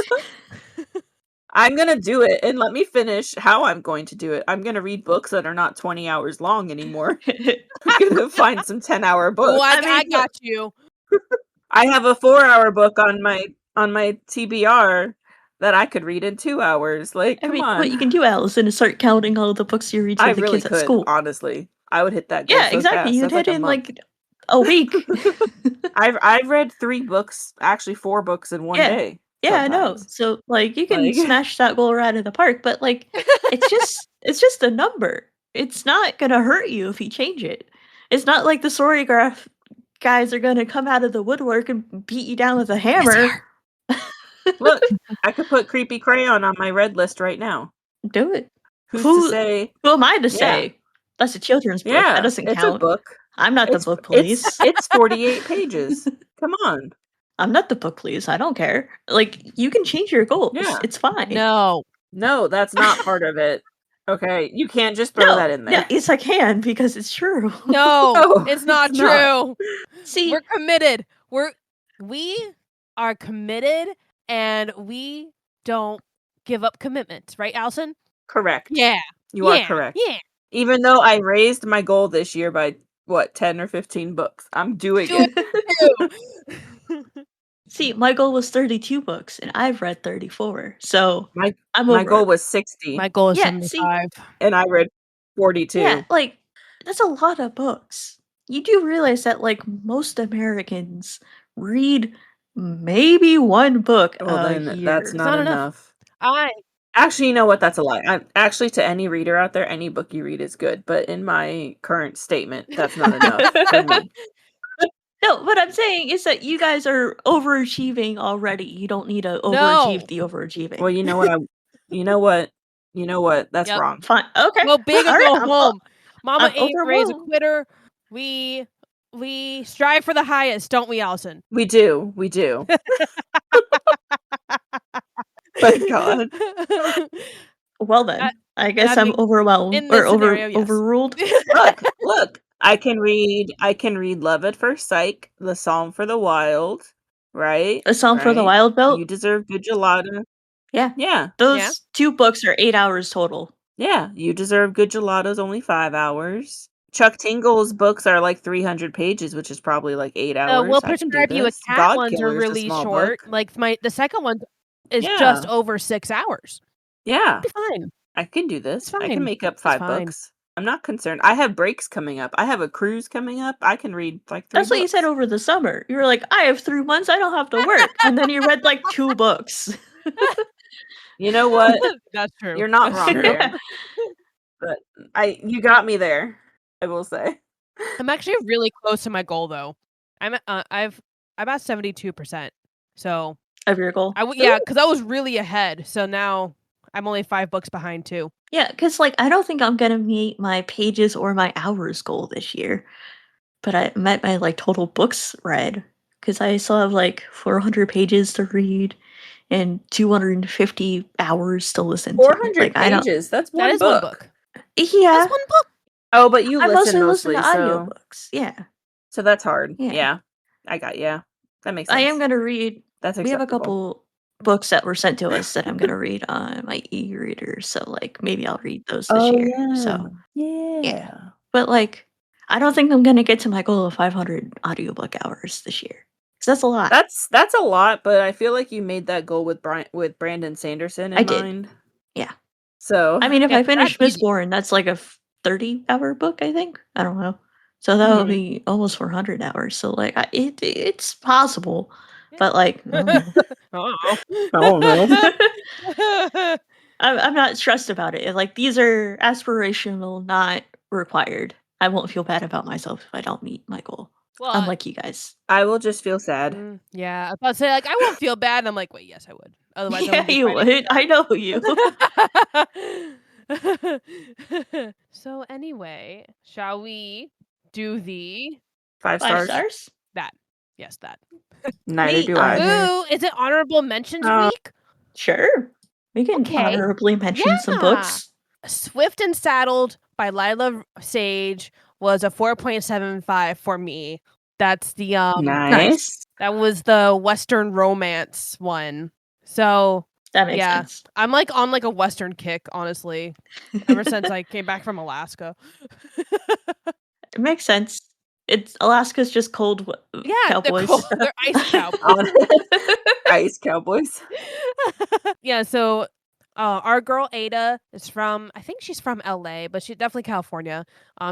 I'm gonna do it, and let me finish how I'm going to do it. I'm gonna read books that are not 20 hours long anymore. I'm gonna find some 10-hour books. Oh, I got you. I have a 4-hour book on my TBR that I could read in 2 hours. Like, come on. What you can do, Allison, is start counting all the books you read for the kids at school. Honestly, I would hit that goal. Yeah, so exactly. Fast. You'd hit in like a week. I've read 3 books, actually 4 books in one day. Yeah, I know. So like you can smash that goal right in the park, but like it's just a number. It's not gonna hurt you if you change it. It's not like the Storygraph guys are gonna come out of the woodwork and beat you down with a hammer. Look, I could put Creepy Crayon on my red list right now. Do it. Who's to say? Who am I to say? That's a children's book. That doesn't count. It's a book. I'm not the book police. It's 48 pages. Come on. I'm not the book police. I don't care. Like, you can change your goals. Yeah. It's fine. No, that's not part of it. Okay, you can't just throw that in there. Yeah, yes, I can because it's true. No, it's not true. Not. See, we're committed. We are committed, and we don't give up commitments, right, Allison? Correct. Yeah, you are correct. Yeah. Even though I raised my goal this year by 10 or 15 books, I'm doing it. See, my goal was 32 books, and I've read 34. So my goal was 60. My goal is 75. And I read 42. Yeah, like, that's a lot of books. You do realize that, like, most Americans read maybe 1 book a year. That's not enough. Actually, you know what? That's a lie. Actually, to any reader out there, any book you read is good. But in my current statement, that's not enough for me. No, what I'm saying is that you guys are overachieving already. You don't need to overachieve the overachieving. Well, you know what? That's wrong. Fine. Okay. Go big or go home. Mama I'm ain't raised a overwhelmed. quitter. We strive for the highest, don't we, Allison? We do. My God. Well then, I guess I'm overwhelmed in this scenario, yes. overruled. Look. I can read Love at First Sight, The Psalm for the Wild, right? A Psalm for the Wild Belt? You Deserve Good Gelato. Yeah. Yeah. Those 2 books are 8 hours total. Yeah. You Deserve Good Gelato's only 5 hours. Chuck Tingle's books are like 300 pages, which is probably like 8 hours. We'll prescribe you a cat. God ones are really short. Book. Like the second one is just over 6 hours. Yeah. It'll be fine. I can do this. It's fine. I can make up 5 books. I'm not concerned. I have breaks coming up. I have a cruise coming up. I can read like 3 That's books. what you said over the summer. You were like, I have 3 months. I don't have to work. And then you read like 2 books. You know what? That's true. You're not wrong there. But you got me there, I will say. I'm actually really close to my goal though. I'm at 72%. So of your goal. Because I was really ahead. So now I'm only 5 books behind too. Yeah, because like I don't think I'm gonna meet my pages or my hours goal this year. But I met my like total books read because I still have like 400 pages to read and 250 hours to listen to. 400 pages. That's one book. Yeah, that's one book. Oh, but you listen to audiobooks. Yeah. So that's hard. Yeah. Yeah. I got that makes sense. I am gonna read. That's acceptable. We have a couple books that were sent to us that I'm gonna read on my e-reader. So like maybe I'll read those this year. Yeah. So yeah. But like I don't think I'm gonna get to my goal of 500 audiobook hours this year. Because that's a lot. That's a lot, but I feel like you made that goal with Brandon Sanderson in mind. Yeah. So I mean, if I finish Mistborn, that's like a 30-hour book, I think. I don't know. So that would be almost 400 hours. So like it's possible, but like I don't know. I'm not stressed about it. Like these are aspirational, not required. I won't feel bad about myself if I don't meet my goal. Well, unlike you guys. I will just feel sad. Yeah, I was about to say like I won't feel bad. And I'm like, wait, yes, I would. Otherwise, yeah, you would. I know you. So anyway, shall we do the 5 stars? 5 stars? That. Yes, that. Neither do I. Ooh, is it honorable mentions week? Sure. We can honorably mention some books. Swift and Saddled by Lyla Sage was a 4.75 for me. That's the nice. That was the Western romance one. So that makes sense. I'm like on like a Western kick, honestly. Ever since I came back from Alaska. It makes sense. Alaska's just cold cowboys. They're ice cowboys. Ice cowboys. Yeah, so our girl Ada is from, I think she's from LA, but she's definitely California.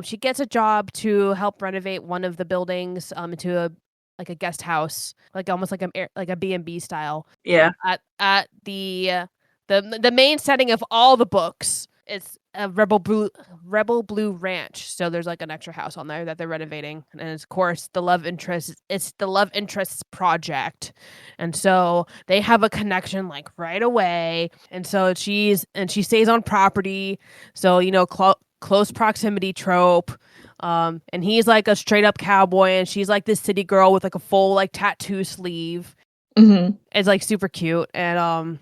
She gets a job to help renovate one of the buildings into a guest house, like almost like a B&B style. Yeah. At the main setting of all the books, it's a Rebel Blue Ranch. So there's like an extra house on there that they're renovating, and of course the love interest. It's the love interest's project, and so they have a connection like right away. And so she stays on property, so close proximity trope. And he's like a straight up cowboy, and she's like this city girl with like a full like tattoo sleeve. Mm-hmm. It's like super cute, and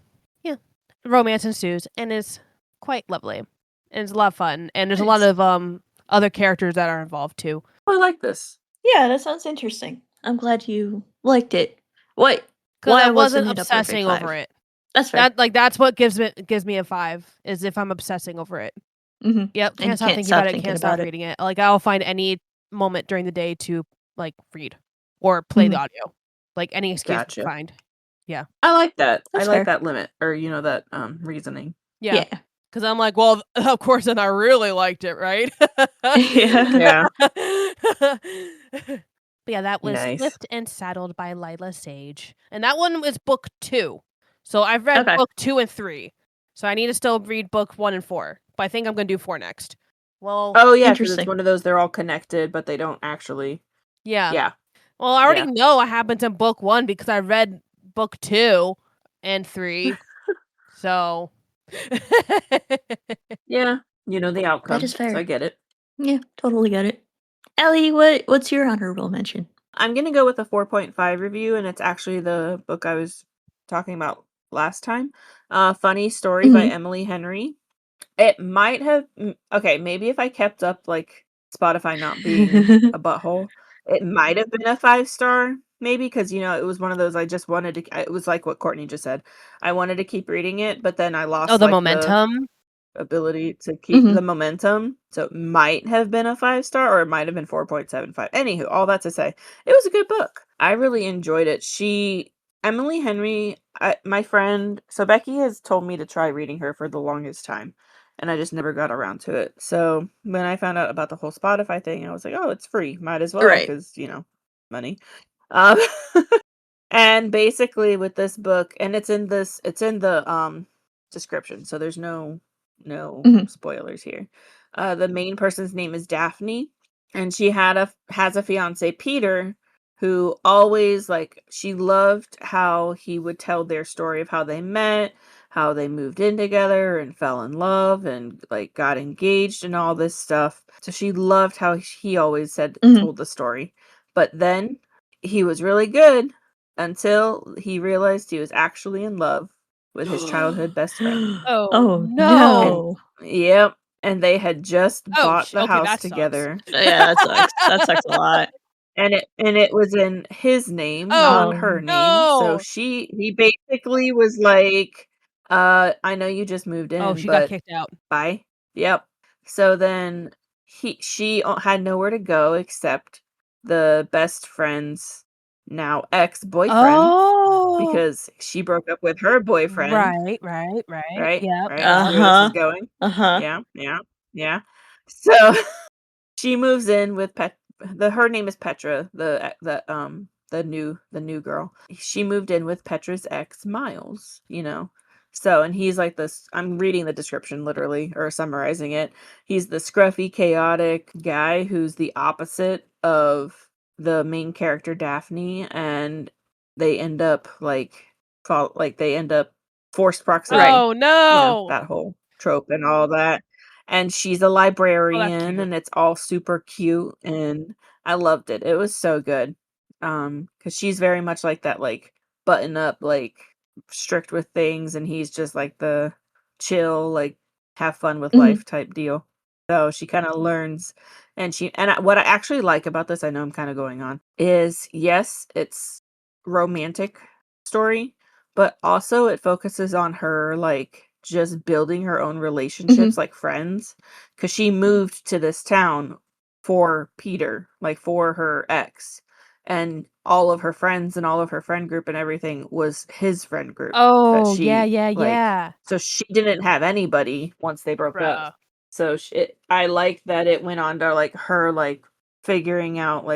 romance ensues, and it's quite lovely, and it's a lot of fun, and there's a lot of other characters that are involved too. I like this. Yeah, that sounds interesting. I'm glad you liked it. Why I wasn't obsessing over it. That's fair. That's what gives me a 5 is if I'm obsessing over it. Mm-hmm. Yep, can't stop thinking about it. Can't stop reading it. Like I'll find any moment during the day to like read or play the audio, like any excuse to find. Yeah, I like that. That's I like fair. that limit, or that because Yeah. I'm like, well, of course, and I really liked it, right? Yeah. But yeah, that was nice. Swift and Saddled by Lyla Sage, and that one was book 2. So I've read book 2 and 3. So I need to still read book 1 and 4. But I think I'm going to do 4 next. Well, oh yeah, because it's one of those they're all connected, but they don't actually. Yeah. Yeah. Well, I already know what happens in book 1 because I read book 2 and 3. So Yeah, you know the outcome. That is fair. So I get it. Yeah, totally get it. Ellie, what's your honorable mention? I'm gonna go with a 4.5 review, and it's actually the book I was talking about last time. Funny Story by Emily Henry. It might have okay, maybe if I kept up like Spotify not being a butthole, it might have been a 5-star, maybe because it was one of those I just wanted to. It was like what Courtney just said. I wanted to keep reading it, but then I lost the like momentum. the ability to keep the momentum. So it might have been a 5-star, or it might have been 4.75. Anywho, all that to say, it was a good book. I really enjoyed it. Emily Henry, my friend, so Becky has told me to try reading her for the longest time, and I just never got around to it. So when I found out about the whole Spotify thing, I was like, oh, it's free. Might as well, because, money. Um, and basically with this book, and it's in the description, so there's no spoilers here. The main person's name is Daphne, and she has a fiance, Peter, who always she loved how he would tell their story of how they met, how they moved in together and fell in love and got engaged and all this stuff. So she loved how he always told the story. But then he was really good until he realized he was actually in love with his childhood best friend. Oh no. Yep. And they had just bought the okay, house that together. Yeah, that sucks. That sucks a lot. And it was in his name, not her name. So he basically was like, I know you just moved in, she got but kicked out. bye. Yep. So then she had nowhere to go except the best friend's now ex-boyfriend, because she broke up with her boyfriend. Right. Right? Yep. Right? You see where this is going? Yeah, yeah, yeah. So she moves in with her name is Petra, the new girl. She moved in with Petra's ex, Miles, So, and he's like this, I'm reading the description literally or summarizing it. He's the scruffy, chaotic guy who's the opposite of the main character Daphne, and they end up they end up forced proximity. Oh no. That whole trope and all that. And she's a librarian, and it's all super cute, and I loved it. It was so good. 'Cause she's very much like that, button up, strict with things, and he's just like the chill, have fun with life type deal. So she kind of learns, what I actually like about this, I know I'm kind of going on, is yes, it's romantic story, but also it focuses on her just building her own relationships, like friends, because she moved to this town for Peter, for her ex, and all of her friends and all of her friend group and everything was his friend group. Oh, yeah. So she didn't have anybody once they broke up. So I like that it went on to her figuring out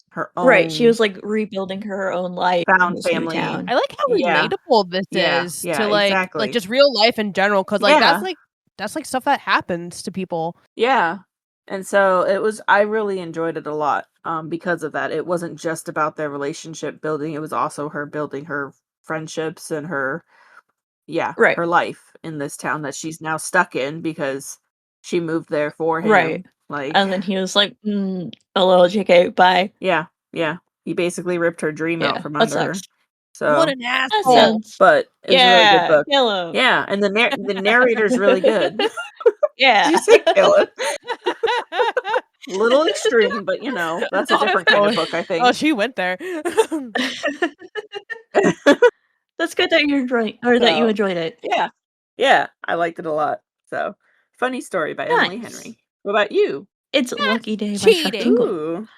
her own. Right, she was rebuilding her own life in found this new family. town. I like how relatable this is to exactly. just real life in general, because that's stuff that happens to people. Yeah. And so I really enjoyed it a lot because of that. It wasn't just about their relationship building, it was also her building her friendships and her Right. her life in this town that she's now stuck in because she moved there for him. Right. And then he was like, "Hello, JK, bye." Yeah. He basically ripped her dream out from under her. So What an That asshole. sounds but it's a really good book. Hello. Yeah, and the narrator's really good. Yeah. Did you say kill it? Little extreme, but that's a different kind of book, I think. Oh, she went there. That's good that you're enjoying, or that you enjoyed it. Yeah, I liked it a lot. So, Funny Story by Emily Henry. What about you? It's Lucky Day by cheating. Tingle. Ooh.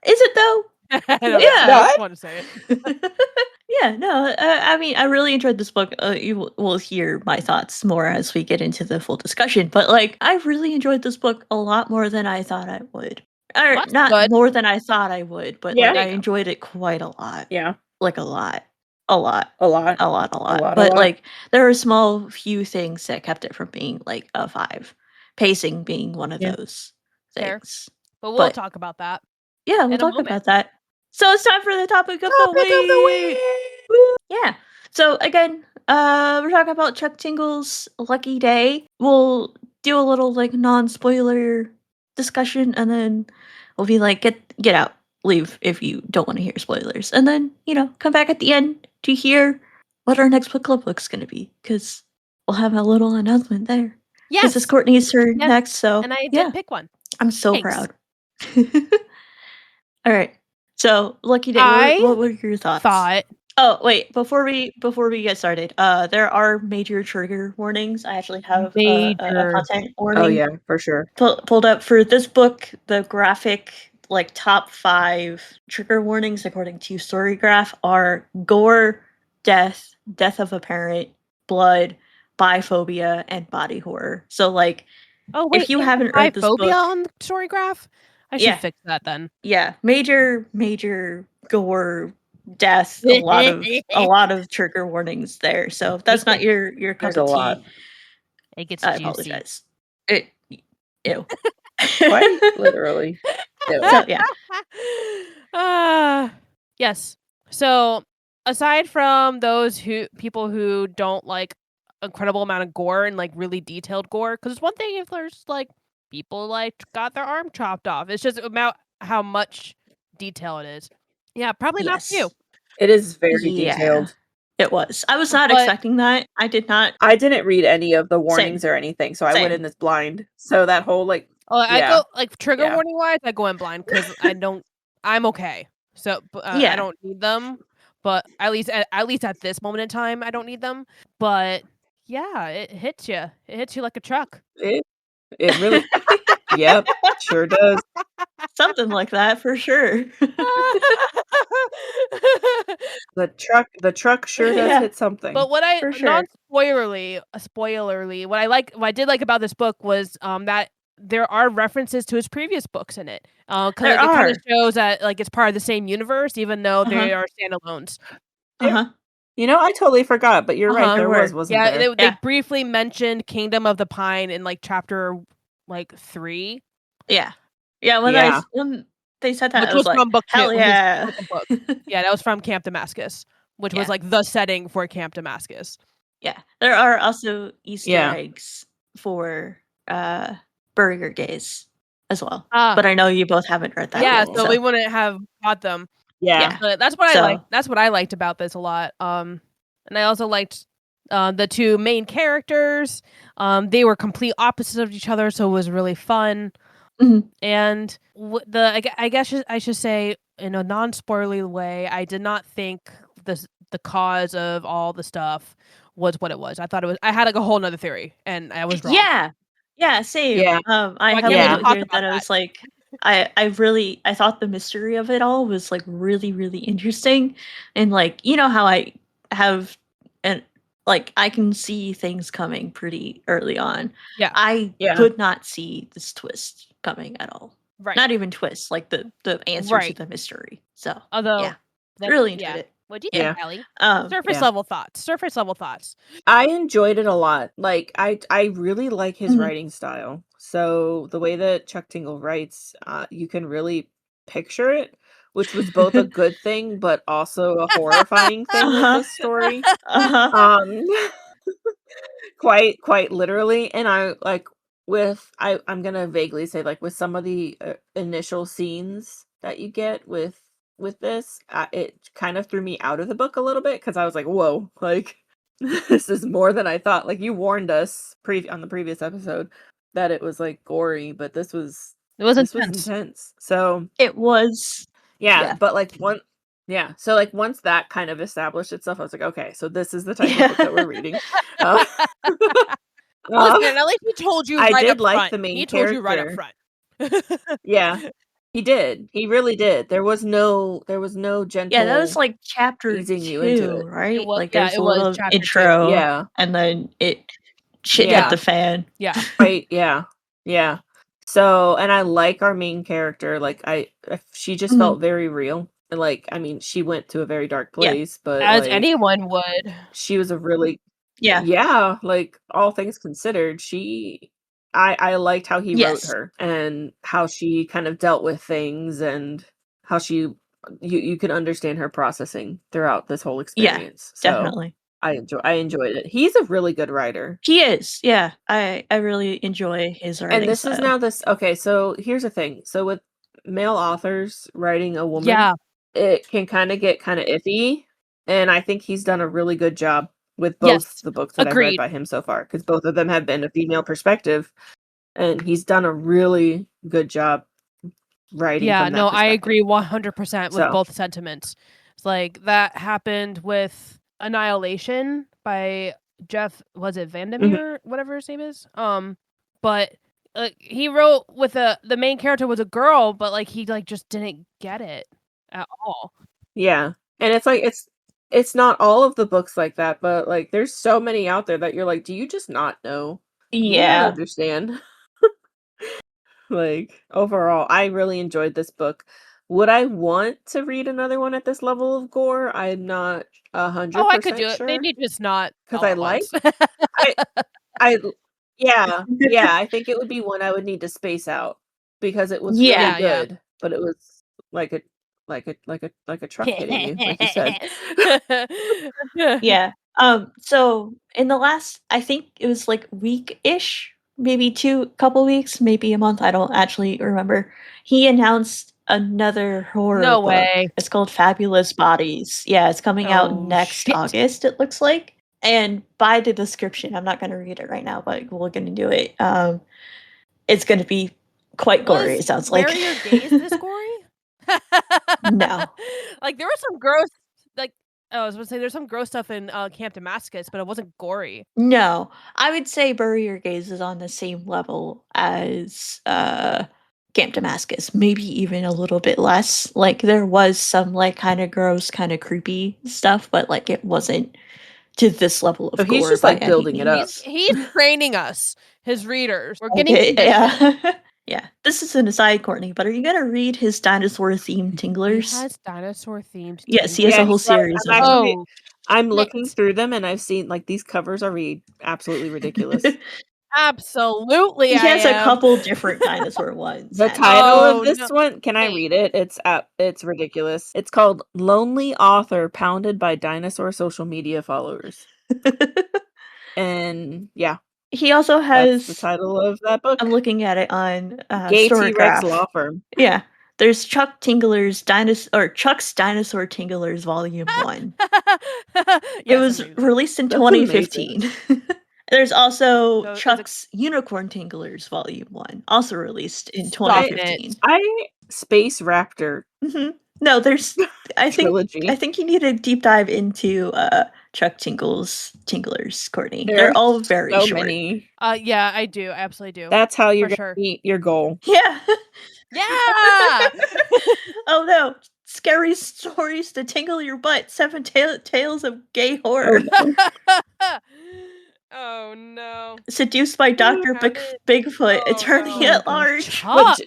Is it though? Yeah. I just want to say it. Yeah, no, I mean, I really enjoyed this book. You will hear my thoughts more as we get into the full discussion, but I really enjoyed this book a lot more than I thought I would. Or That's not good. more than I thought I would, but Yeah. I enjoyed it quite a lot. Yeah. A lot. A lot. A lot. But there are a small few things that kept it from being a 5. Pacing being one of those Fair. things. But we'll talk about that. Yeah, we'll in a talk moment. about that. So it's time for the topic of the week. Woo! Yeah. So again, we're talking about Chuck Tingle's Lucky Day. We'll do a little like non-spoiler discussion, and then we'll be like, get out, leave if you don't want to hear spoilers, and then come back at the end to hear what our next book club looks going to be, because we'll have a little announcement there. Yes, because it's Courtney's turn next. So and I did pick one. I'm so proud. All right. So, Lucky Day, what were your thoughts? Oh, wait, before we get started, there are major trigger warnings. I actually have a content warning. Oh yeah, for sure. Pulled up for this book. The graphic, like top 5 trigger warnings according to Storygraph are gore, death of a parent, blood, biphobia, and body horror. So, like, if you haven't read this book, on Storygraph, I should fix that then. Yeah, major gore, death, a lot of trigger warnings there. So if that's not your cup of tea, it gets I juicy. apologize. Ew. Quite literally. So yeah. Yes. So aside from those people who don't like incredible amount of gore and like really detailed gore, because it's one thing if there's like people like got their arm chopped off. It's just about how much detail it is. Yeah, probably not for you. It is very detailed. It was. I was not expecting that. I didn't read any of the warnings or anything, so I went in this blind. So that whole I go like trigger warning wise, I go in blind because I'm okay. So I don't need them. But at least at this moment in time, I don't need them. But yeah, it hits you. It hits you like a truck. It really, yep, sure does. Something like that for sure. The truck sure does hit something. But what I spoilerly, what I did like about this book was that there are references to his previous books in it. Because it kind of shows that like it's part of the same universe, even though they are standalones. I totally forgot, but you're right. There wasn't there? They briefly mentioned Kingdom of the Pine in like chapter 3. Yeah. When they said that, which was like, from book 2. Hell yeah. Yeah, that was from Camp Damascus, which was like the setting for Camp Damascus. Yeah, there are also Easter eggs for Burger Days as well. But I know you both haven't read that. Yeah, so we wouldn't have got them. Yeah, but that's what I liked. That's what I liked about this a lot. And I also liked the 2 main characters. They were complete opposites of each other, so it was really fun. Mm-hmm. And I guess I should say, in a non-spoilerly way, I did not think the cause of all the stuff was what it was. I thought it was. I had like a whole nother theory, and I was wrong. Yeah, same. Yeah. I have here that I was like, I thought the mystery of it all was like really, really interesting, and like how I have like I can see things coming pretty early on. Yeah, I could not see this twist coming at all. Right. Not even twist, like the answer to the mystery. So although really enjoyed it. What do you think, Ellie? Surface level thoughts. I enjoyed it a lot. Like I really like his writing style. So the way that Chuck Tingle writes, you can really picture it, which was both a good thing but also a horrifying thing with this story. Quite literally, and I'm gonna vaguely say, like, with some of the initial scenes that you get with this, it kind of threw me out of the book a little bit because I was like, whoa, like this is more than I thought. Like, you warned us on the previous episode that it was like gory, but this was intense. So it was but like so like once that kind of established itself, I was like, okay, so this is the type of book that we're reading. Listen, at least he told you. I did like the main he character. Told you right up front. Yeah, he did. He really did. There was no gentle. Yeah, that was like chapter easing 2, you into it. right? It was, like there's a little intro, and then it shit hit the fan. Yeah, right. Yeah. So, and I like our main character. Like, she just felt very real. And like, I mean, she went to a very dark place, but as like, anyone would. She was a really like, all things considered, I liked how he wrote her and how she kind of dealt with things and how she you can understand her processing throughout this whole Yeah, experience. So definitely. I enjoyed it. He's a really good writer. He is, yeah. I really enjoy his And writing this is style. now this okay, so here's the thing. So with male authors writing a woman, Yeah. it can get kind of iffy. And I think he's done a really good job with both Yes. the books that I've read Agreed. by him so far, because both of them have been a female perspective, and he's done a really good job writing Yeah, from that no, I perspective. agree 100% with So both sentiments. It's like that happened with Annihilation by Jeff, was it VanderMere, whatever his name is? But he wrote with the main character was a girl, but like he like just didn't get it at all. yeah. And it's like it's not all of the books like that, but like there's so many out there that you're like, do you just not know? Do you not Yeah. understand? Like, overall, I really enjoyed this book. Would I want to read another one at this level of gore? I'm not Oh, I could 100% do it. sure. Maybe just not Because all I at like once. I yeah, yeah, I think it would be one I would need to space out because it was really Yeah. Yeah. good, but it was like a truck hitting you, like you said. Yeah. So in the last, I think it was like week-ish, maybe couple weeks, maybe a month, I don't actually remember. He announced another horror No book. way. It's called Fabulous Bodies. Yeah, it's coming out Oh, next shit. August, it looks like. And by the description, I'm not gonna read it right now, but we're gonna do it. It's gonna be quite gory, it sounds like. Bury Your Gaze this gory? No. Like there was some gross, like I was gonna say there's some gross stuff in Camp Damascus, but it wasn't gory. No. I would say Bury Your Gaze is on the same level as Camp Damascus, maybe even a little bit less. Like there was some like kind of gross, kind of creepy stuff, but like it wasn't to this level So of he's gore just by like any building it up. means. He's training us, his readers. We're getting Okay, conditioned. yeah. Yeah. This is an aside, Courtney, but are you gonna read his dinosaur themed He Tinglers? has dinosaur themed. Yes, he has Yeah, a whole he does. series of them. Oh, I'm looking shit. through them and I've seen like these covers are absolutely ridiculous. Absolutely, He I has a am. couple different dinosaur ones. The actually. title Oh, of this no. one, can I Wait. read it? It's ridiculous. It's called Lonely Author Pounded by Dinosaur Social Media Followers. And yeah, He also that's the has, title of that book. I'm looking at it on Gay T-Rex Storygraph. Law Firm. Yeah. There's Chuck's Dinosaur Tinglers Volume 1. It was amazing. released in That's 2015. There's also So is it- Chuck's Unicorn Tinglers Volume 1, also released in Stop 2015. Space Raptor No, there's I trilogy. think you need a deep dive into Chuck Tinglers, Courtney. There They're are all very so short. many. Yeah, I do. I absolutely do. That's how you're For gonna sure. meet your goal. Yeah. Yeah. Oh no. Scary stories to tingle your butt. 7 tales of gay horror. Oh no. Seduced by Dr. Bigfoot, Oh, attorney no. at large. Chuck.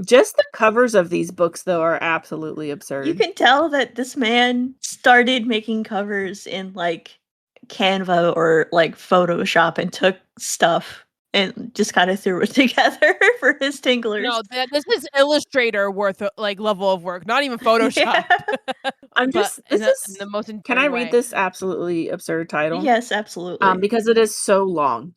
Just the covers of these books though are absolutely You absurd. can tell that this man started making covers in like Canva or like Photoshop and took stuff and just kind of threw it together for his tinglers. No, this is Illustrator worth like level of work, not even Photoshop. Yeah. I'm But just in this is the most Can I enduring read way. this absolutely absurd title? Yes, absolutely. Because it is so long.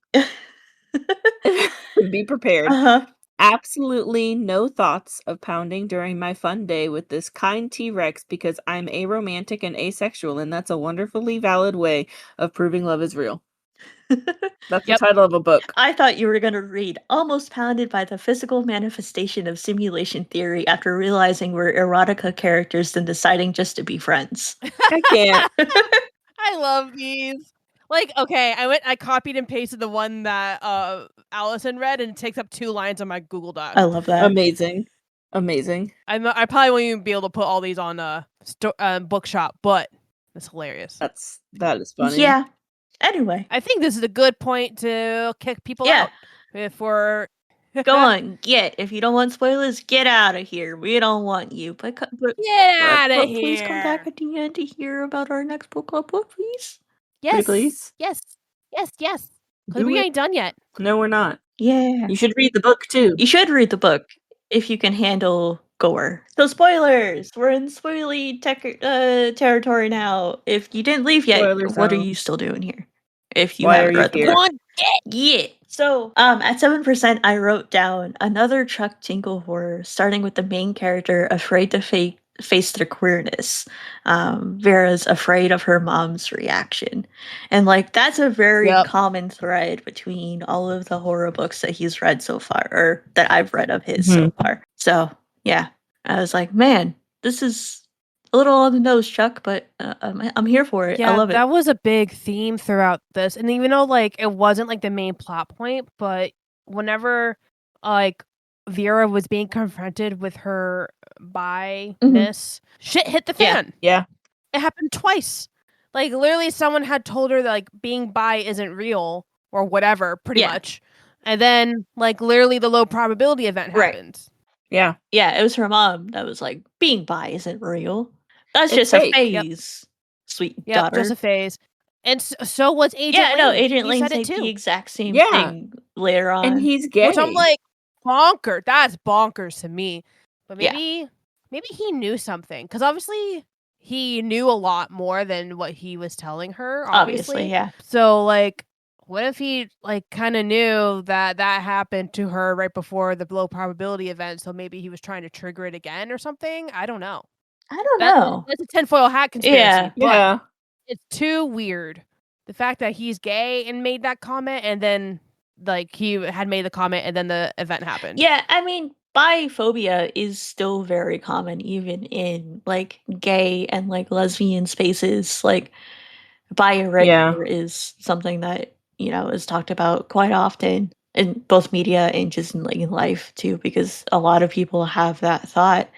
Be prepared. Uh-huh. Absolutely no thoughts of pounding during my fun day with this kind T-Rex because I'm aromantic and asexual, and that's a wonderfully valid way of proving love is real. That's the title of a book. I thought you were going to read Almost Pounded by the Physical Manifestation of Simulation Theory after realizing we're erotica characters and deciding just to be friends. I can't. I love these. Like, okay, I copied and pasted the one that Allison read, and it takes up 2 lines on my Google Doc. I love that. Amazing. I probably won't even be able to put all these on Bookshop, but it's hilarious. That is funny. Yeah. Anyway, I think this is a good point to kick people out. If we're go on, if you don't want spoilers, get out of here. We don't want you. But get out of here. Please come back at the end to hear about our next book club book, please. Yes, please. Yes. Because we ain't done yet. No, we're not. Yeah. You should read the book too. You should read the book if you can handle gore. So spoilers! We're in spoily territory now. If you didn't leave yet, Spoilers what are zone. you still doing here? If you Why haven't are you read the here? book. Come on, Yeah. So, at 7%, I wrote down another Chuck Tingle horror, starting with the main character afraid to face their queerness. Vera's afraid of her mom's reaction. And, like, that's a very common thread between all of the horror books that he's read so far, or that I've read of his so far. So, yeah. I was like, man, this is a little on the nose, Chuck, but I'm here for it. I love it. That was a big theme throughout this. And even though like it wasn't like the main plot point, but whenever like Vera was being confronted with her bi-ness, shit hit the fan. Yeah. It happened twice. Like literally someone had told her that like being bi isn't real or whatever, pretty much. And then like literally the low probability event happened. Yeah. Yeah, it was her mom that was like, being bi isn't real. That's It's just fake. a phase, sweet daughter. Just a phase. And so was Agent Lane. No, Agent He Lane said said it too. the exact same Yeah. thing later on. And he's gay. Which I'm like, bonkers. That's bonkers to me. But maybe he knew something. Because obviously he knew a lot more than what he was telling her. Obviously, yeah. So like, what if he like kind of knew that happened to her right before the low probability event? So maybe he was trying to trigger it again or something. I don't know. I don't know. That's a tinfoil hat conspiracy. Yeah. But Yeah. it's too weird. The fact that he's gay and made that comment, and then like he had made the comment, and then the event happened. Yeah, I mean, biphobia is still very common, even in like gay and like lesbian spaces. Like, bi-irregular is something that is talked about quite often in both media and just in like in life too, because a lot of people have that thought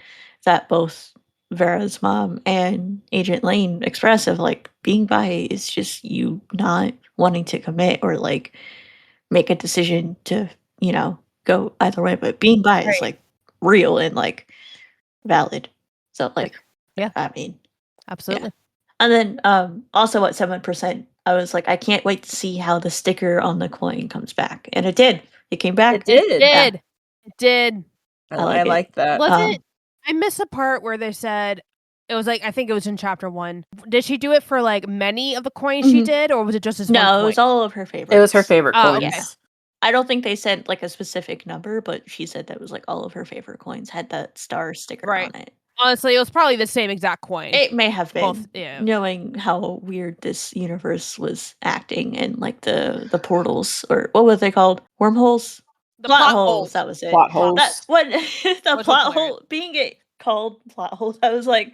that both Vera's mom and Agent Lane express of like being bi is just you not wanting to commit or like make a decision to go either way, but being bi is like real and like valid. So like I mean, absolutely. and then also at 7%, I was like, I can't wait to see how the sticker on the coin comes back. And it did. It came back. It did. It did. I like that. Was it? I missed the part where they said it was like, I think it was in chapter 1. Did she do it for like many of the coins she did, or was it just this one coin? No, it was all of her favorites. It was her favorite coins. Okay. I don't think they said like a specific number, but she said that was like all of her favorite coins had that star sticker on it. Honestly, it was probably the same exact coin. It may have been, Both, knowing how weird this universe was acting and like the portals, or what were they called? Wormholes? The plot holes. That was it. Plot holes. That what the plot hole being it called plot holes. I was like,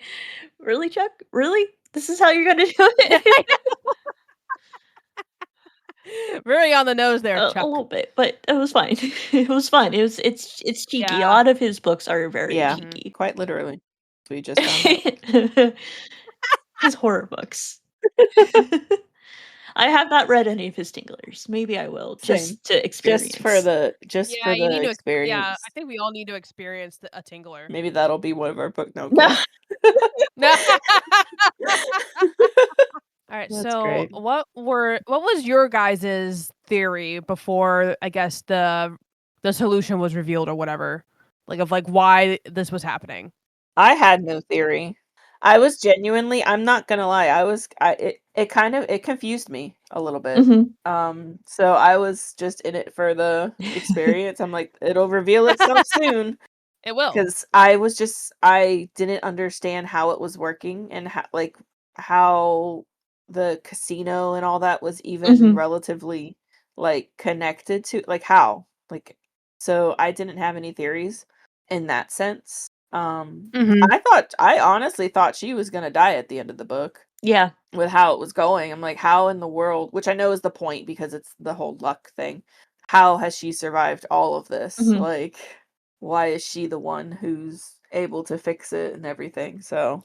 really, Chuck? Really? This is how you're gonna do it? Very on the nose there, Chuck. A little bit, but it was fine. It was fun. It's cheeky. A lot of his books are very cheeky. Quite literally. We just found out. His horror books. I have not read any of his Tinglers. Maybe I will, just to experience. Just for the experience. Yeah, I think we all need to experience a Tingler. Maybe that'll be one of our book notes. No. All right, That's so great. what was your guys' theory before I guess the solution was revealed or whatever? Like of like why this was happening? I had no theory. I was genuinely, I'm not gonna lie, it confused me a little bit. So I was just in it for the experience. I'm like, it'll reveal itself soon. It will. Because I didn't understand how it was working and how the casino and all that was even relatively like connected to how so I didn't have any theories in that sense. I honestly thought she was gonna die at the end of the book. Yeah. With how it was going. I'm like, how in the world, which I know is the point because it's the whole luck thing. How has she survived all of this? Like, why is she the one who's able to fix it and everything? So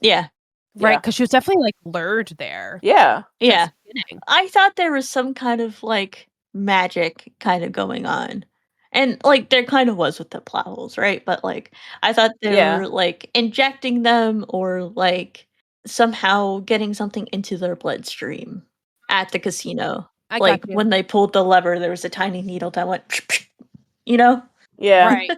right, because she was definitely like lured there. Yeah. I thought there was some kind of like magic kind of going on. And like there kind of was with the plot holes, right? But like I thought they were like injecting them or like somehow getting something into their bloodstream at the casino. Like when they pulled the lever, there was a tiny needle that went, Yeah. Right.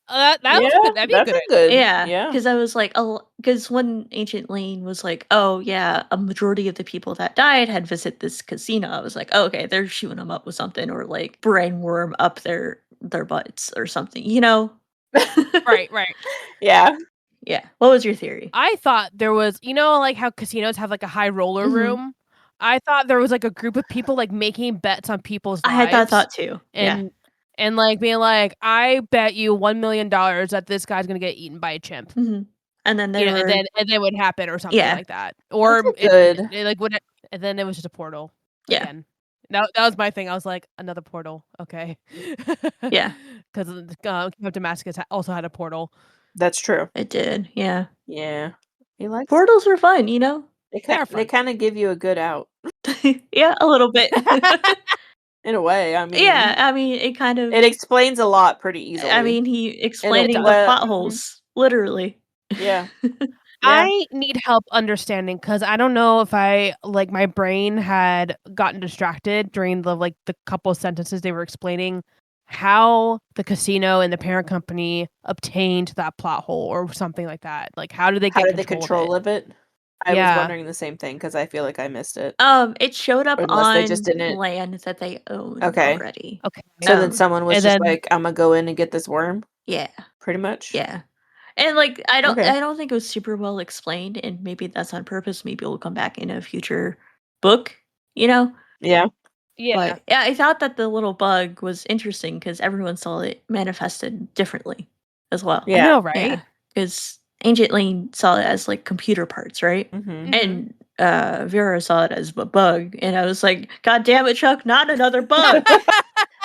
That was good. That'd be a good idea. Yeah, because I was like, because when Ancient Lane was like, oh yeah, a majority of the people that died had visited this casino. I was like, oh, okay, they're shooting them up with something, or like brain worm up their butts or something, you know? Right. Yeah. Yeah. What was your theory? I thought there was, like how casinos have like a high roller room. I thought there was like a group of people like making bets on people's lives. I had that thought too. And like being like, I bet you $1 million that this guy's gonna get eaten by a chimp. And then they and then it would happen or something like that. Or it like would, and then it was just a portal again. That was my thing. I was like, another portal. Okay. Yeah. Because King of Damascus also had a portal. That's true. It did. Yeah. Yeah. Portals were fun, you know? They kind of give you a good out. Yeah, a little bit. In a way, I mean. Yeah, I mean, it kind of... It explains a lot pretty easily. I mean, he explaining the plot holes, literally. Yeah. I need help understanding because I don't know if my brain had gotten distracted during the couple of sentences they were explaining how the casino and the parent company obtained that plot hole or something like that. Like, how did they get control of it? I was wondering the same thing because I feel like I missed it. It showed up on they just didn't... land that they owned already. Okay. So then someone was just like, I'm gonna go in and get this worm? Yeah. Pretty much? Yeah. And like I don't think it was super well explained, and maybe that's on purpose. Maybe it'll come back in a future book, you know? Yeah. Yeah. But yeah, I thought that the little bug was interesting because everyone saw it manifested differently as well. Yeah. I know, right? Because Ancient Lane saw it as like computer parts, right? And Vera saw it as a bug, and I was like, God damn it, Chuck, not another bug.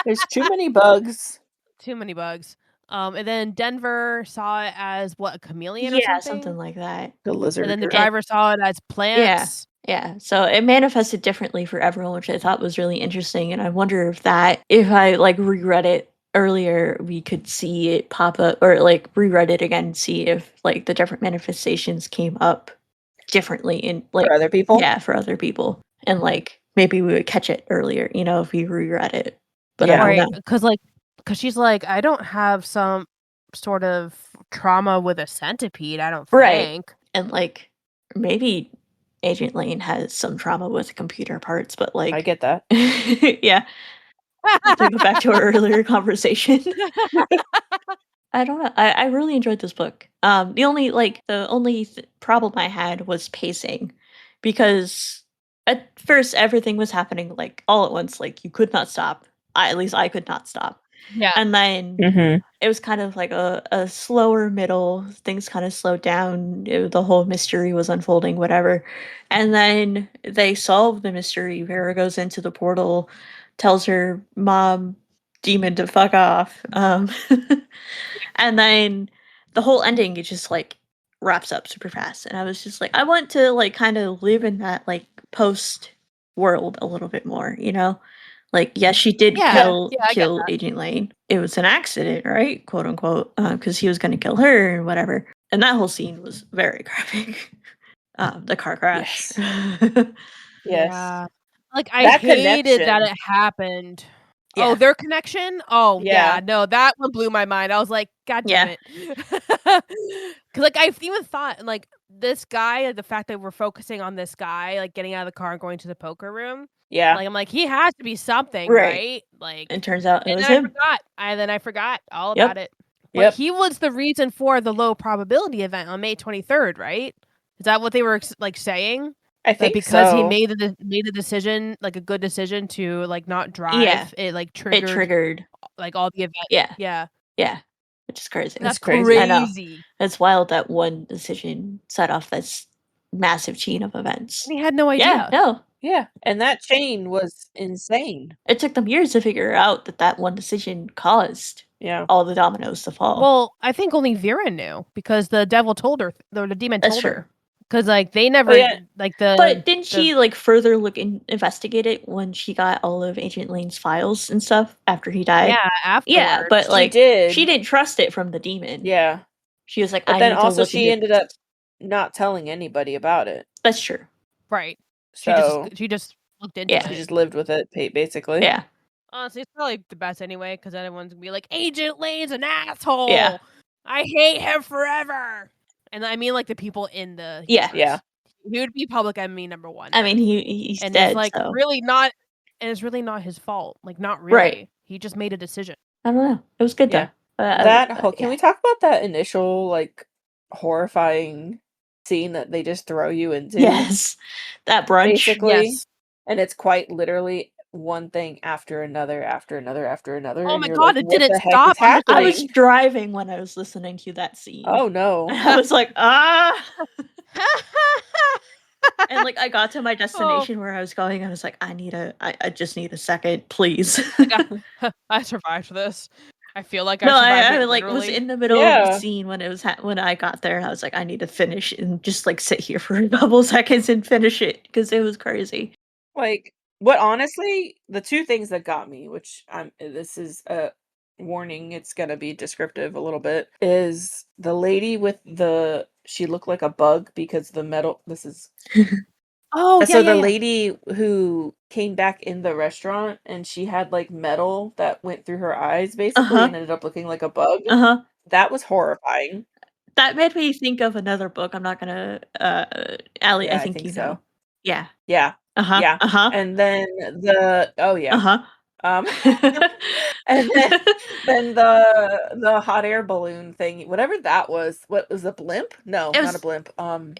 There's too many bugs. Too many bugs. And then Denver saw it as a chameleon or something? Yeah, something like that. The lizard. And then the driver saw it as plants. Yeah. So it manifested differently for everyone, which I thought was really interesting. And I wonder if I like reread it earlier, we could see it pop up, or like reread it again, see if like the different manifestations came up differently in like for other people. Yeah, for other people. And like maybe we would catch it earlier, if we reread it. But I don't know. Because she's like, I don't have some sort of trauma with a centipede, I don't think. And like maybe Agent Lane has some trauma with computer parts, but like I get that. Yeah. To go back to our earlier conversation. I don't know. I really enjoyed this book. The only problem I had was pacing, because at first everything was happening like all at once. Like you could not stop. At least I could not stop. Yeah. And then it was kind of like a slower middle. Things kind of slowed down. The whole mystery was unfolding, whatever. And then they solve the mystery. Vera goes into the portal, tells her mom demon to fuck off. And then the whole ending, it just like wraps up super fast. And I was just like, I want to like kind of live in that like post world a little bit more, Like, yes, she did kill Agent Lane. It was an accident, right? Quote unquote, because he was going to kill her and whatever. And that whole scene was very graphic. The car crash. Yes. Yeah. Like, I hated that it happened. Yeah. Oh, their connection? Oh, yeah. No, that one blew my mind. I was like, God damn it. Because, like, I've even thought, like, this guy, the fact that we're focusing on this guy, like, getting out of the car and going to the poker room. Yeah. Like, I'm like, he has to be something, right? Like, and turns out it was him. I forgot all about it. But he was the reason for the low probability event on May 23rd, right? Is that what they were, like, saying? I think because he made a decision, like a good decision to like not drive. It like triggered like all the events. Yeah. Which is crazy. That's crazy. I know. It's wild that one decision set off this massive chain of events. And he had no idea. Yeah, no. Yeah, and that chain was insane. It took them years to figure out that one decision caused all the dominoes to fall. Well, I think only Vera knew because the devil told her, the demon told her. Because like they never But didn't she like further look and investigate it when she got all of Agent Lane's files and stuff after he died? Yeah, afterwards. Yeah, but like she didn't trust it from the demon. Yeah, she was like, but then also she ended up not telling anybody about it. That's true. Right. So she just looked into it. She just lived with it, basically. Yeah. Honestly, it's probably the best anyway because everyone's gonna be like, Agent Lane's an asshole. Yeah. I hate him forever. And I mean, like, the people in the Yeah. universe. Yeah. He would be public enemy number 1. I mean, he's and dead, it's like so. really not, and it's really not his fault. Like, not really. Right. He just made a decision. I don't know. It was good Yeah. though. Can we talk about that initial like horrifying scene that they just throw you into? Yes, that brunch. Basically, Yes. and it's quite literally one thing after another, after another, after another. Oh and my you're god, like, it what didn't the heck stop. is happening? I was driving when I was listening to that scene. Oh no! I was like, and like I got to my destination where I was going. I was like, I just need a second, please. I survived this. I feel like No, I survived I it, like was literally. in the middle of the Yeah. scene when it was when I got there, and I was like, I need to finish and just like sit here for a couple seconds and finish it because it was crazy. Like, what honestly, the two things that got me, which this is a warning, it's gonna be descriptive a little bit, is the lady with she looked like a bug because the metal. This is Oh, yeah, so yeah, the yeah. lady who came back in the restaurant and she had like metal that went through her eyes basically and ended up looking like a bug. That was horrifying. That made me think of another book. I'm not gonna Allie, Yeah, I think you so. know. Yeah. Yeah. Yeah. And then and then the hot air balloon thing, whatever that was. What was a blimp? No, not a blimp.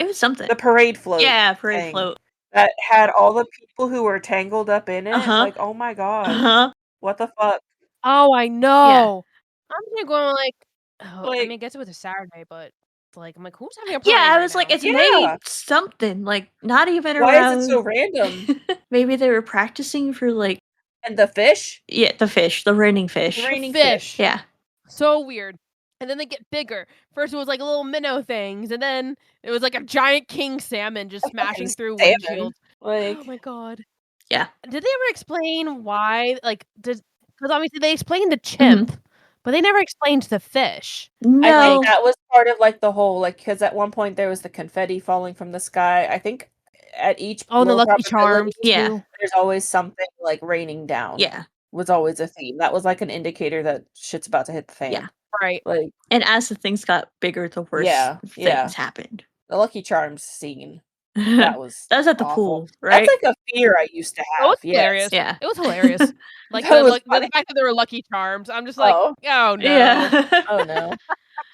It was something. The parade float. Yeah, parade thing float. that had all the people who were tangled up in it. Like, oh my god. What the fuck? Oh, I know. I'm just going like, Like, I mean, I guess it was a Saturday, but like, I'm like, who's having a parade? Yeah, I right was now? like, it's May something, like not even why around. is it so random? Maybe they were practicing for like. And the fish? Yeah, the fish, the raining fish. The raining fish. Yeah. So weird. And then they get bigger. First it was like little minnow things, and then it was like a giant king salmon just smashing through windshields. Like, oh my god. Yeah. Did they ever explain why? Like, because obviously they explained the chimp, but they never explained the fish. No. I think that was part of like the whole like because at one point there was the confetti falling from the sky. I think at each the Lucky Charms. Yeah. There's always something like raining down. Yeah. Was always a theme. That was like an indicator that shit's about to hit the fan. Yeah. Right. Like, and as the things got bigger, the worse things happened. The Lucky Charms scene. That was at the awful. pool, right? That's like a fear I used to have. It was hilarious. Yeah. It was hilarious. Like That was the funny. fact that there were Lucky Charms. I'm just like, oh no. Yeah. Oh no.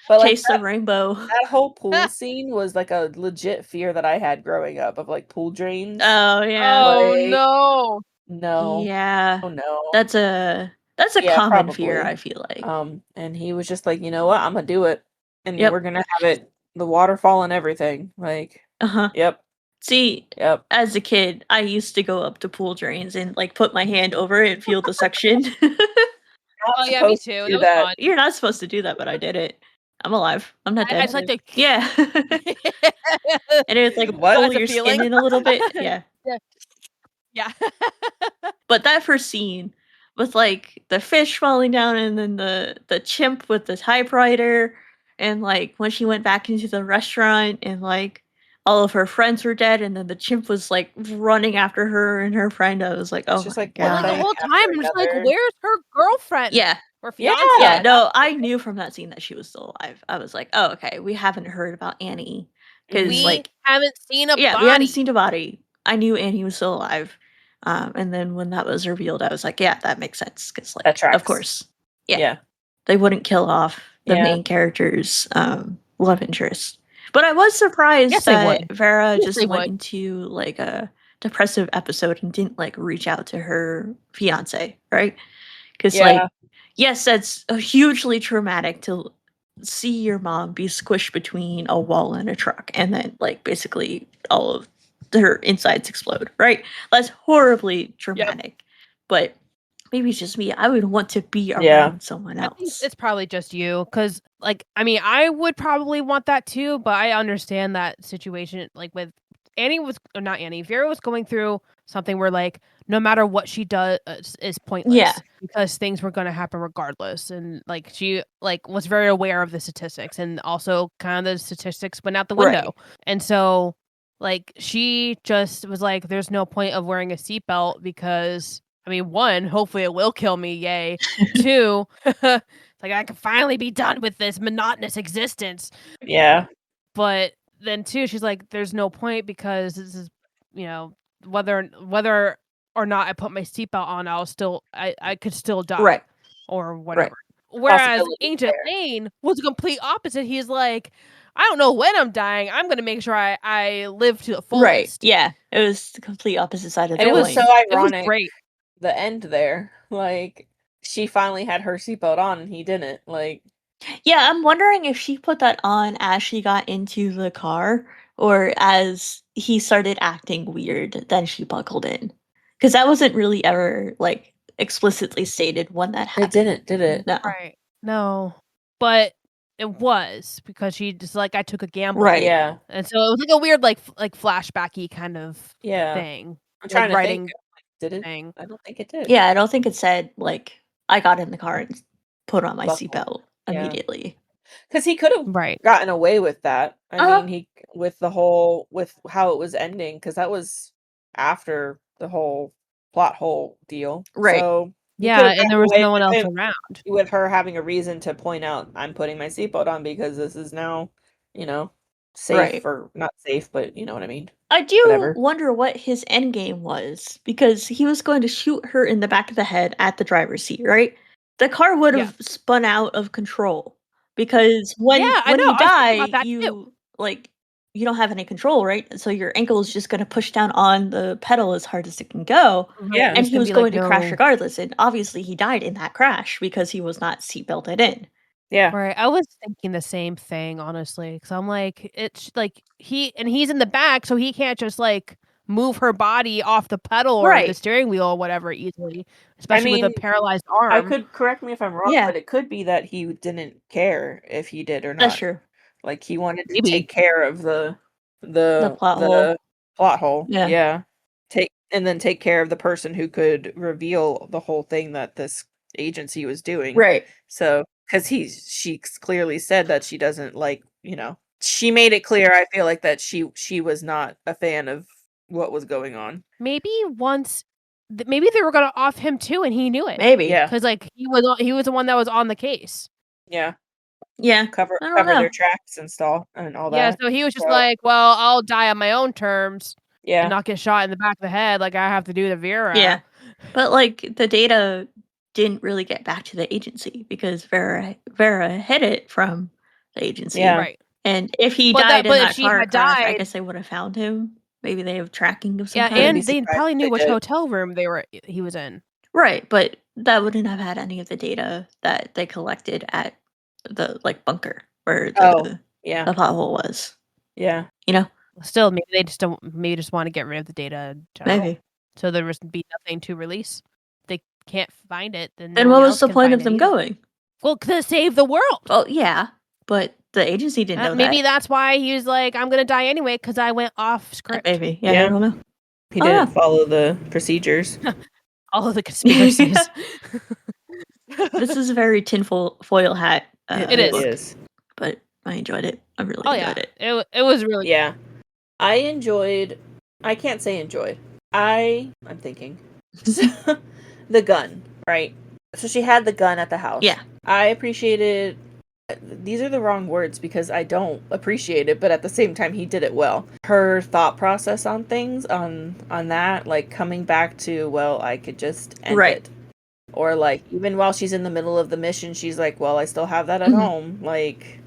But like Chase the rainbow. That whole pool scene was like a legit fear that I had growing up of like pool drains. Oh yeah. Oh Like, no. No. Yeah. Oh no. That's a common fear, I feel like. And he was just like, you know what, I'm gonna do it. And Yep. we're gonna have it the waterfall and everything. Like Yep. See, as a kid, I used to go up to pool drains and like put my hand over it and feel the suction. Oh yeah, me too. That was fun. You're not supposed to do that, but I did it. I'm alive. I'm not dead. I just like to Yeah. And it was like pull your skin in a little bit. Yeah. Yeah. But that first scene with like the fish falling down and then the chimp with the typewriter and like when she went back into the restaurant and like all of her friends were dead and then the chimp was like running after her and her friend, I was like, oh just my like, god. The whole time I'm just like, where's her girlfriend? Yeah. Or fiance? Yeah, no, I knew from that scene that she was still alive. I was like, oh, okay, we haven't heard about Annie. Because we haven't seen a body. Yeah, we hadn't seen a body. I knew Annie was still alive. And then when that was revealed, I was like, yeah, that makes sense. Because like, that tracks. of course. Yeah. They wouldn't kill off the main character's love interest. But I was surprised that Vera just went into like a depressive episode and didn't like reach out to her fiance, right? Because like, yes, that's hugely traumatic to see your mom be squished between a wall and a truck and then like basically all of her insides explode, right? That's horribly traumatic. But maybe it's just me. I would want to be around someone else. I think it's probably just you. Because, like, I mean, I would probably want that too, but I understand that situation. Like, with Vera was going through something where, like, no matter what she does is pointless. Yeah. Because things were going to happen regardless. And, like, she, like, was very aware of the statistics. And also, kind of the statistics went out the window. Right. And so, like, she just was like, there's no point of wearing a seatbelt because... I mean, one, hopefully it will kill me, yay. Two, Like, I can finally be done with this monotonous existence. Yeah. But then too, she's like, there's no point because this is, whether or not I put my seatbelt on, I could still die. Right. Or whatever. Right. Whereas Ancient Lane was the complete opposite. He's like, I don't know when I'm dying. I'm going to make sure I live to the fullest. Right. Yeah. It was the complete opposite side of the And it was so ironic. It was great. The end there. Like, she finally had her seatbelt on and he didn't. Like, yeah, I'm wondering if she put that on as she got into the car or as he started acting weird, then she buckled in. Because that wasn't really ever, like, explicitly stated when that happened. It didn't, did it? No. Right. No. But it was because she just like, I took a gamble. Right. Yeah. And so it was like a weird, like flashbacky kind of thing. I'm trying to writing think. Did it? thing. I don't think it did. Yeah, I don't think it said, like, I got in the car and put on my Buckled. seatbelt immediately. Because he could have gotten away with that. I mean, with how it was ending, because that was after the whole plot hole deal. Right. So yeah, and there was no one else around. With her having a reason to point out, I'm putting my seatbelt on because this is now, safe or not safe, but you know what I mean. I do wonder what his end game was, because he was going to shoot her in the back of the head at the driver's seat, right? The car would have spun out of control because when you die, you don't have any control, right? So your ankle is just going to push down on the pedal as hard as it can go. Yeah, and he was going to crash regardless. And obviously, he died in that crash because he was not seatbelted in. Yeah. Right. I was thinking the same thing, honestly, because I'm like, it's like he's in the back, so he can't just like move her body off the pedal or the steering wheel or whatever easily, especially with a paralyzed arm. I could correct me if I'm wrong, but it could be that he didn't care if he did or not. That's true. Like he wanted to take care of the plot hole. Yeah. Take care of the person who could reveal the whole thing that this agency was doing. Right. So, because she clearly said that she doesn't like, she made it clear, I feel like, that she was not a fan of what was going on. Maybe maybe they were gonna off him too, and he knew it. Maybe, yeah, because like he was the one that was on the case. Yeah, cover their tracks and all that. Yeah, so he was just like, well, I'll die on my own terms. Yeah, and not get shot in the back of the head like I have to do the Vera. Yeah, but like the data didn't really get back to the agency because Vera hid it from the agency. Yeah, right. And if he died in that car crash, I guess they would have found him. Maybe they have tracking of some kind. Yeah, and they probably knew which hotel room he was in. Right, but that wouldn't have had any of the data that they collected at the bunker where the pothole was. Yeah, Still, maybe they just want to get rid of the data. Maybe. So there would be nothing to release. They can't find it. Then what was the point of them going? Well, to save the world. Well, yeah, but the agency didn't know maybe that. That's why he was like, I'm going to die anyway because I went off script. Maybe. Yeah, I don't know. He didn't follow the procedures. All of the conspiracies. This is a very tinfoil hat. It is. But I enjoyed it. I really enjoyed it. It was really good. I enjoyed. I can't say enjoyed. I'm thinking the gun, right? So she had the gun at the house. Yeah. I appreciated. These are the wrong words because I don't appreciate it, but at the same time, he did it well. Her thought process on things, on that, like coming back to, well, I could just end it. Or like, even while she's in the middle of the mission, she's like, well, I still have that at home. Like,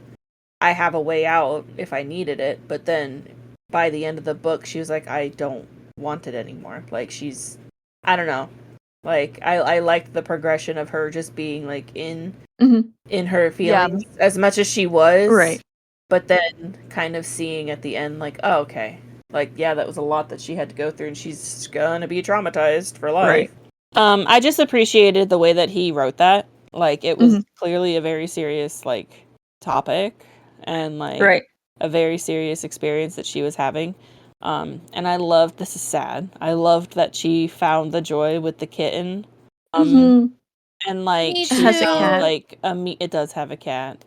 I have a way out if I needed it. But then by the end of the book, she was like, I don't want it anymore. Like, I don't know. Like, I liked the progression of her just being like in her feelings as much as she was. Right. But then kind of seeing at the end, like, oh, okay. Like, yeah, that was a lot that she had to go through and she's gonna be traumatized for life. Right. I just appreciated the way that he wrote that. Like, it was clearly a very serious, like, topic and, like, a very serious experience that she was having. And I loved, this is sad, I loved that she found the joy with the kitten. And, like, Me she too. found, like, it does have a cat.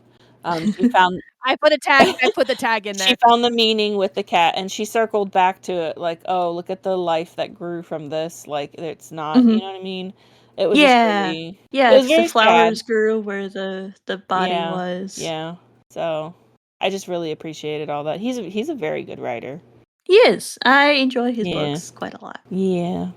She found... I put the tag in there. She found the meaning with the cat, and she circled back to it, like, oh, look at the life that grew from this. Like, it's not, you know what I mean? It was just really, it was it's very the flowers sad. grew where the body Yeah, was. yeah. So I just really appreciated all that. He's a very good writer. He is. I enjoy his Yeah. books quite a lot. Yeah.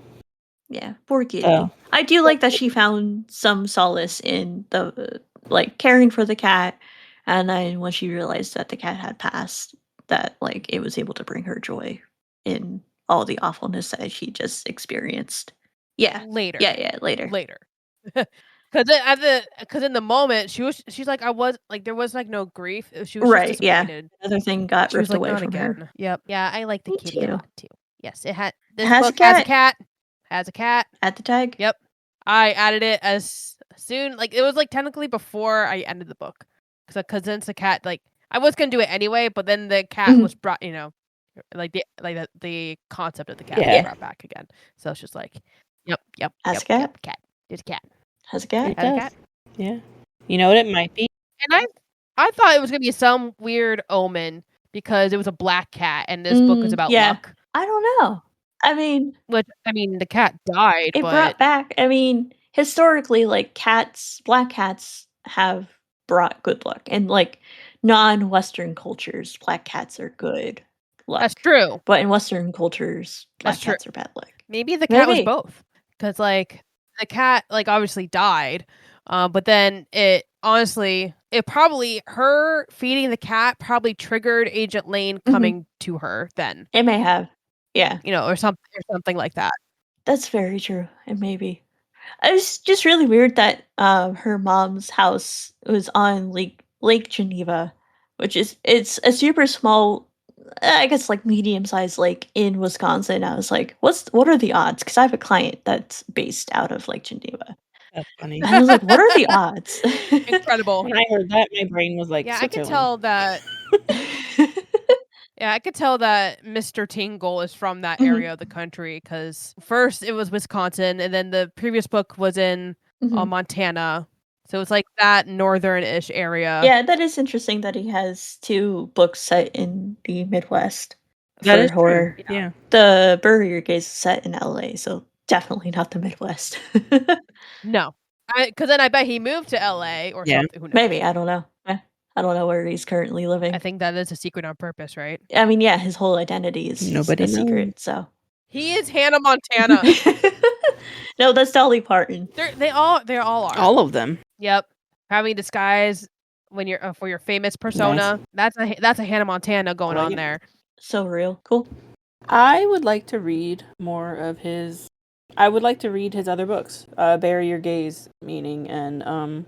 Yeah, poor kitty. So I do like that she found some solace in the like caring for the cat, and then when she realized that the cat had passed, that like it was able to bring her joy in all the awfulness that she just experienced. Yeah, Later. yeah, later. Because in the moment she's like, I was like, there was like no grief. She was Right, just yeah. disappointed. Another thing got She was ripped like, away not from again. her. Yep. Yeah, I like the Me kitty a too. lot too. Yes, it had It has a book has a cat. cat. Has a cat. At the tag. Yep. I added it as soon, like it was like technically before I ended the book, because then it's a cat. Like I was gonna do it anyway, but then the cat Mhm. was brought. Like the concept of the cat Yeah. was brought back again. So it's just like, yep. Has a cat. Cat. There's a cat. Has a cat. It Has a does. cat. Yeah. You know what it might be? And I thought it was gonna be some weird omen because it was a black cat, and this book is about luck. I don't know. I mean, Which, I mean, the cat died, it but brought back. I mean, historically, like black cats have brought good luck, and like non-Western cultures, black cats are good luck. that's true. But in Western cultures, black That's true. cats are bad luck. Maybe the cat was Maybe. both, because like the cat like obviously died, but then it honestly probably her feeding the cat probably triggered Agent Lane coming to her then, It may have. Yeah, or something like that. that's very true. It may be. It's just really weird that her mom's house was on Lake Geneva, which it's a super small, I guess like medium sized lake in Wisconsin. I was like, what are the odds? Because I have a client that's based out of Lake Geneva. That's funny. And I was like, what are the odds? Incredible. When I heard that, my brain was like, Yeah, I could Switzerland. tell that. Yeah, I could tell that Mr. Tingle is from that area of the country, because first it was Wisconsin, and then the previous book was in Montana. So it's like that northern-ish area. Yeah, that is interesting that he has 2 books set in the Midwest That for is horror. true. Yeah. The Bury Your Gaze is set in LA, so definitely not the Midwest. No. Because then I bet he moved to LA or Yeah. something. Who knows? Maybe, I don't know. I don't know where he's currently living. I think that is a secret on purpose, right? I mean, yeah, his whole identity is Nobody a knows. secret, so. He is Hannah Montana. No, that's Dolly Parton. They all are. All of them. Yep. Having disguise when you're for your famous persona. Nice. That's a Hannah Montana going on there. So real. Cool. I would like to read more of his. I would like to read his other books. Bury Your Gaze, meaning, and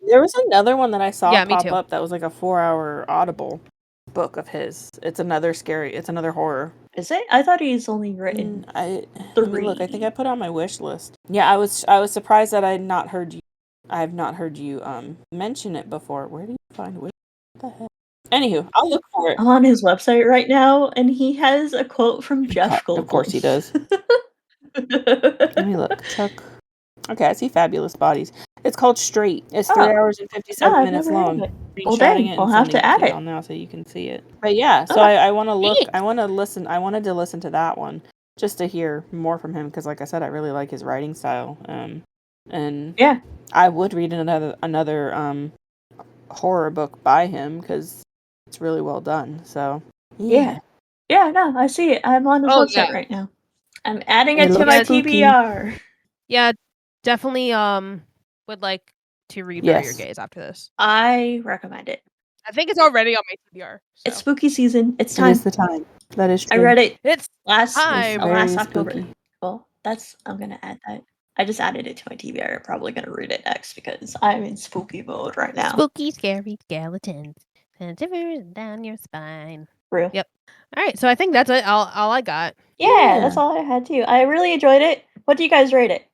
there was another one that I saw pop up that was like a 4-hour Audible book of his. It's another horror. Is it? I thought he's only written. Let me look. I think I put it on my wish list. Yeah, I was surprised that I have not heard you mention it before. Where do you find wish? What the heck? Anywho, I'll look for it. I'm on his website right now, and he has a quote from Jeff Goldblum. Of course he does. Let me look. Chuck. Okay, I see Fabulous Bodies. It's called Straight. It's 3 hours and 57 minutes long. Well, dang, I'll have to add it now so you can see it. But yeah, so I want to look. I want to listen. I wanted to listen to that one just to hear more from him because, like I said, I really like his writing style. And yeah, I would read another horror book by him because it's really well done. So yeah. No, I see it. I'm on his website right now. I'm adding it to my TBR. Yeah, definitely would like to read Bury Your Gaze after this. I recommend it. I think it's already on my TBR. So. It's spooky season. It's time. It is the time. That is true. I read it. It's last time. October. Spooky. Well, I'm gonna add that. I just added it to my TBR. I'm probably gonna read it next because I'm in spooky mode right now. Spooky, scary skeletons and shivers down your spine. Real. Yep. All right, so I think that's it. All I got. Yeah, that's all I had too. I really enjoyed it. What do you guys rate it?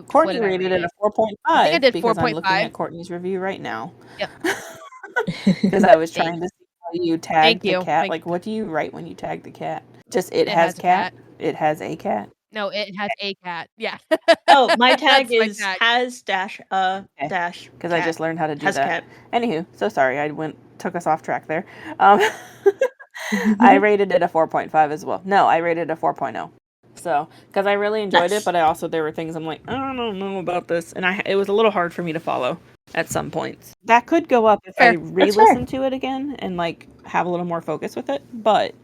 Courtney rated it a 4.5. I think I did 4.5. Because I'm looking at Courtney's review right now. Yep. Because I was trying to see how you tagged the cat. Thank what do you write when you tag the cat? Just it has cat? It has a cat? No, it has a cat. Yeah. Oh, my tag is has dash dash. Because I just learned how to do that. Cat. Anywho, so sorry, took us off track there. I rated it a 4.5 as well. No, I rated it a 4.0. So, because I really enjoyed it, but there were things I'm like, I don't know about this, and it was a little hard for me to follow at some points. That could go up if I re-listen to it again and like have a little more focus with it, but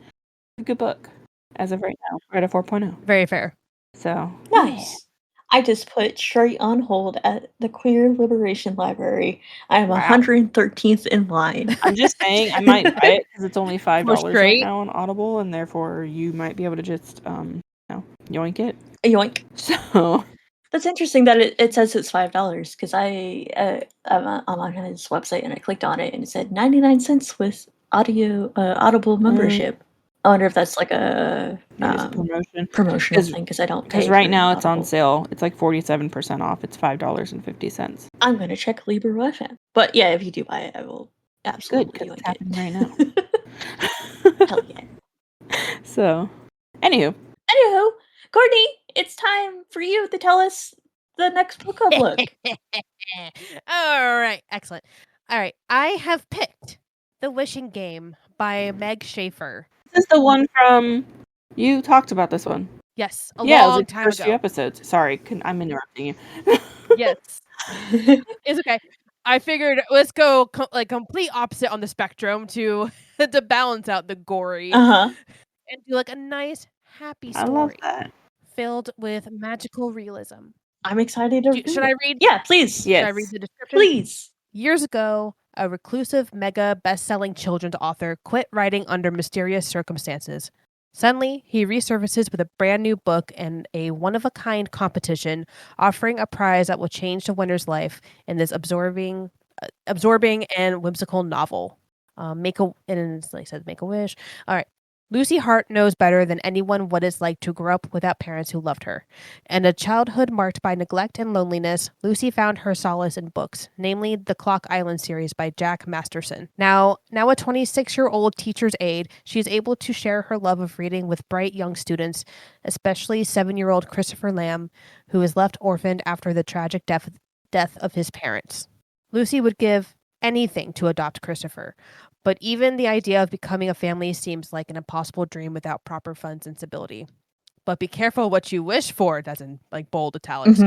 a good book as of right now. We're at a 4.0. Very fair. So nice. I just put straight on hold at the Queer Liberation Library. I am 113th in line. I'm just saying I might buy it because it's only $5 right now on Audible, and therefore you might be able to just yoink it. Yoink. So that's interesting that it says it's $5 because I'm on his website and I clicked on it and it said 99 cents with Audible membership. I wonder if that's like a promotional thing because I don't pay. Because right now it's on sale. It's like 47% off. It's $5.50. I'm gonna check Libro FM. But yeah, if you do buy it, I will absolutely. Good, because it's happening right now. Hell yeah. So, anywho, Courtney, it's time for you to tell us the next book club look. All right, excellent. All right, I have picked The Wishing Game by Meg Schaefer. This is the one from... You talked about this one. Yes, a long time first ago. Few episodes. Sorry, I'm interrupting you. Yes. It's okay. I figured let's go complete opposite on the spectrum to balance out the gory. And do like a nice, happy story. I love that. Filled with magical realism. I'm excited to Should I read? Yeah, please. Yes. Should I read the description? Please. Years ago, a reclusive, mega best-selling children's author quit writing under mysterious circumstances. Suddenly, he resurfaces with a brand new book and a one-of-a-kind competition, offering a prize that will change the winner's life in this absorbing and whimsical novel. Make a wish. All right. Lucy Hart knows better than anyone what it's like to grow up without parents who loved her. In a childhood marked by neglect and loneliness, Lucy found her solace in books, namely the Clock Island series by Jack Masterson. Now a 26-year-old teacher's aide, she is able to share her love of reading with bright young students, especially 7-year-old Christopher Lamb, who is left orphaned after the tragic death of his parents. Lucy would give anything to adopt Christopher, but even the idea of becoming a family seems like an impossible dream without proper funds and stability. But be careful what you wish for, that's in like bold italics.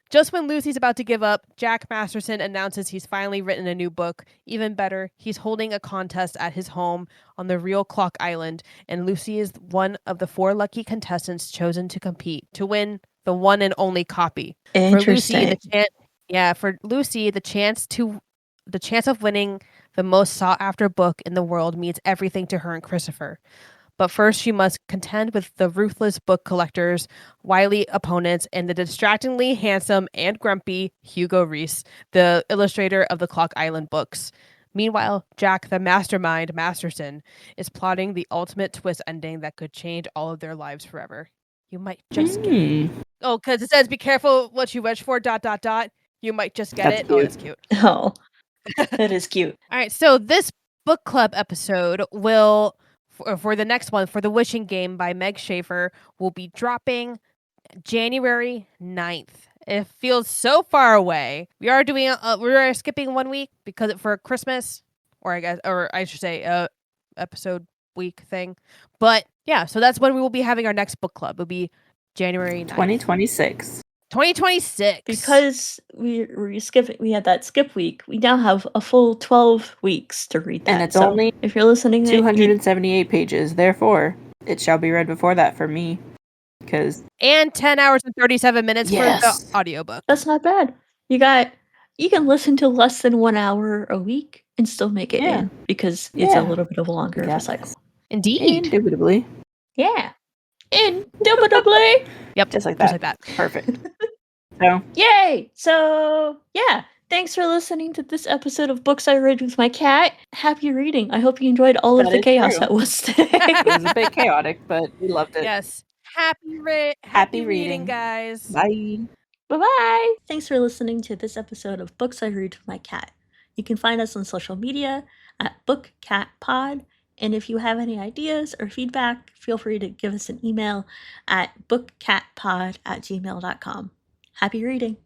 Just when Lucy's about to give up, Jack Masterson announces he's finally written a new book. Even better, he's holding a contest at his home on the real Clock Island, and Lucy is one of the 4 lucky contestants chosen to compete to win the one and only copy. Interesting. For Lucy, the chance of winning the most sought-after book in the world means everything to her and Christopher. But first, she must contend with the ruthless book collectors, wily opponents, and the distractingly handsome and grumpy Hugo Reese, the illustrator of the Clock Island books. Meanwhile, Jack, the mastermind Masterson, is plotting the ultimate twist ending that could change all of their lives forever. You might just get it. Oh, because it says, be careful what you wish for, ... You might just get it. Cute. Oh, that's cute. Oh, that is cute. All right, so this book club episode will, for the next one, for The Wishing Game by Meg Schaefer, will be dropping January 9th. It feels so far away. We are doing, we're skipping 1 week because for Christmas, or I should say, episode week thing. But yeah, so that's when we will be having our next book club. It'll be January 9th. 2026. 2026. Because we had that skip week, we now have a full 12 weeks to read that. And it's only, if you're listening, 278 pages. Therefore, it shall be read before that for me. And 10 hours and 37 minutes for the audiobook. That's not bad. You can listen to less than 1 hour a week and still make it in because it's a little bit of a longer cycle. Indeed. Indubitably. Yeah. Indubitably. Yep. Just like that. Perfect. Yay! So, yeah. Thanks for listening to this episode of Books I Read with My Cat. Happy reading. I hope you enjoyed all of the chaos that was today. It was a bit chaotic, but we loved it. Yes. Happy reading, guys. Bye. Bye-bye. Thanks for listening to this episode of Books I Read with My Cat. You can find us on social media at BookCatPod. And if you have any ideas or feedback, feel free to give us an email at bookcatpod@gmail.com. Happy reading.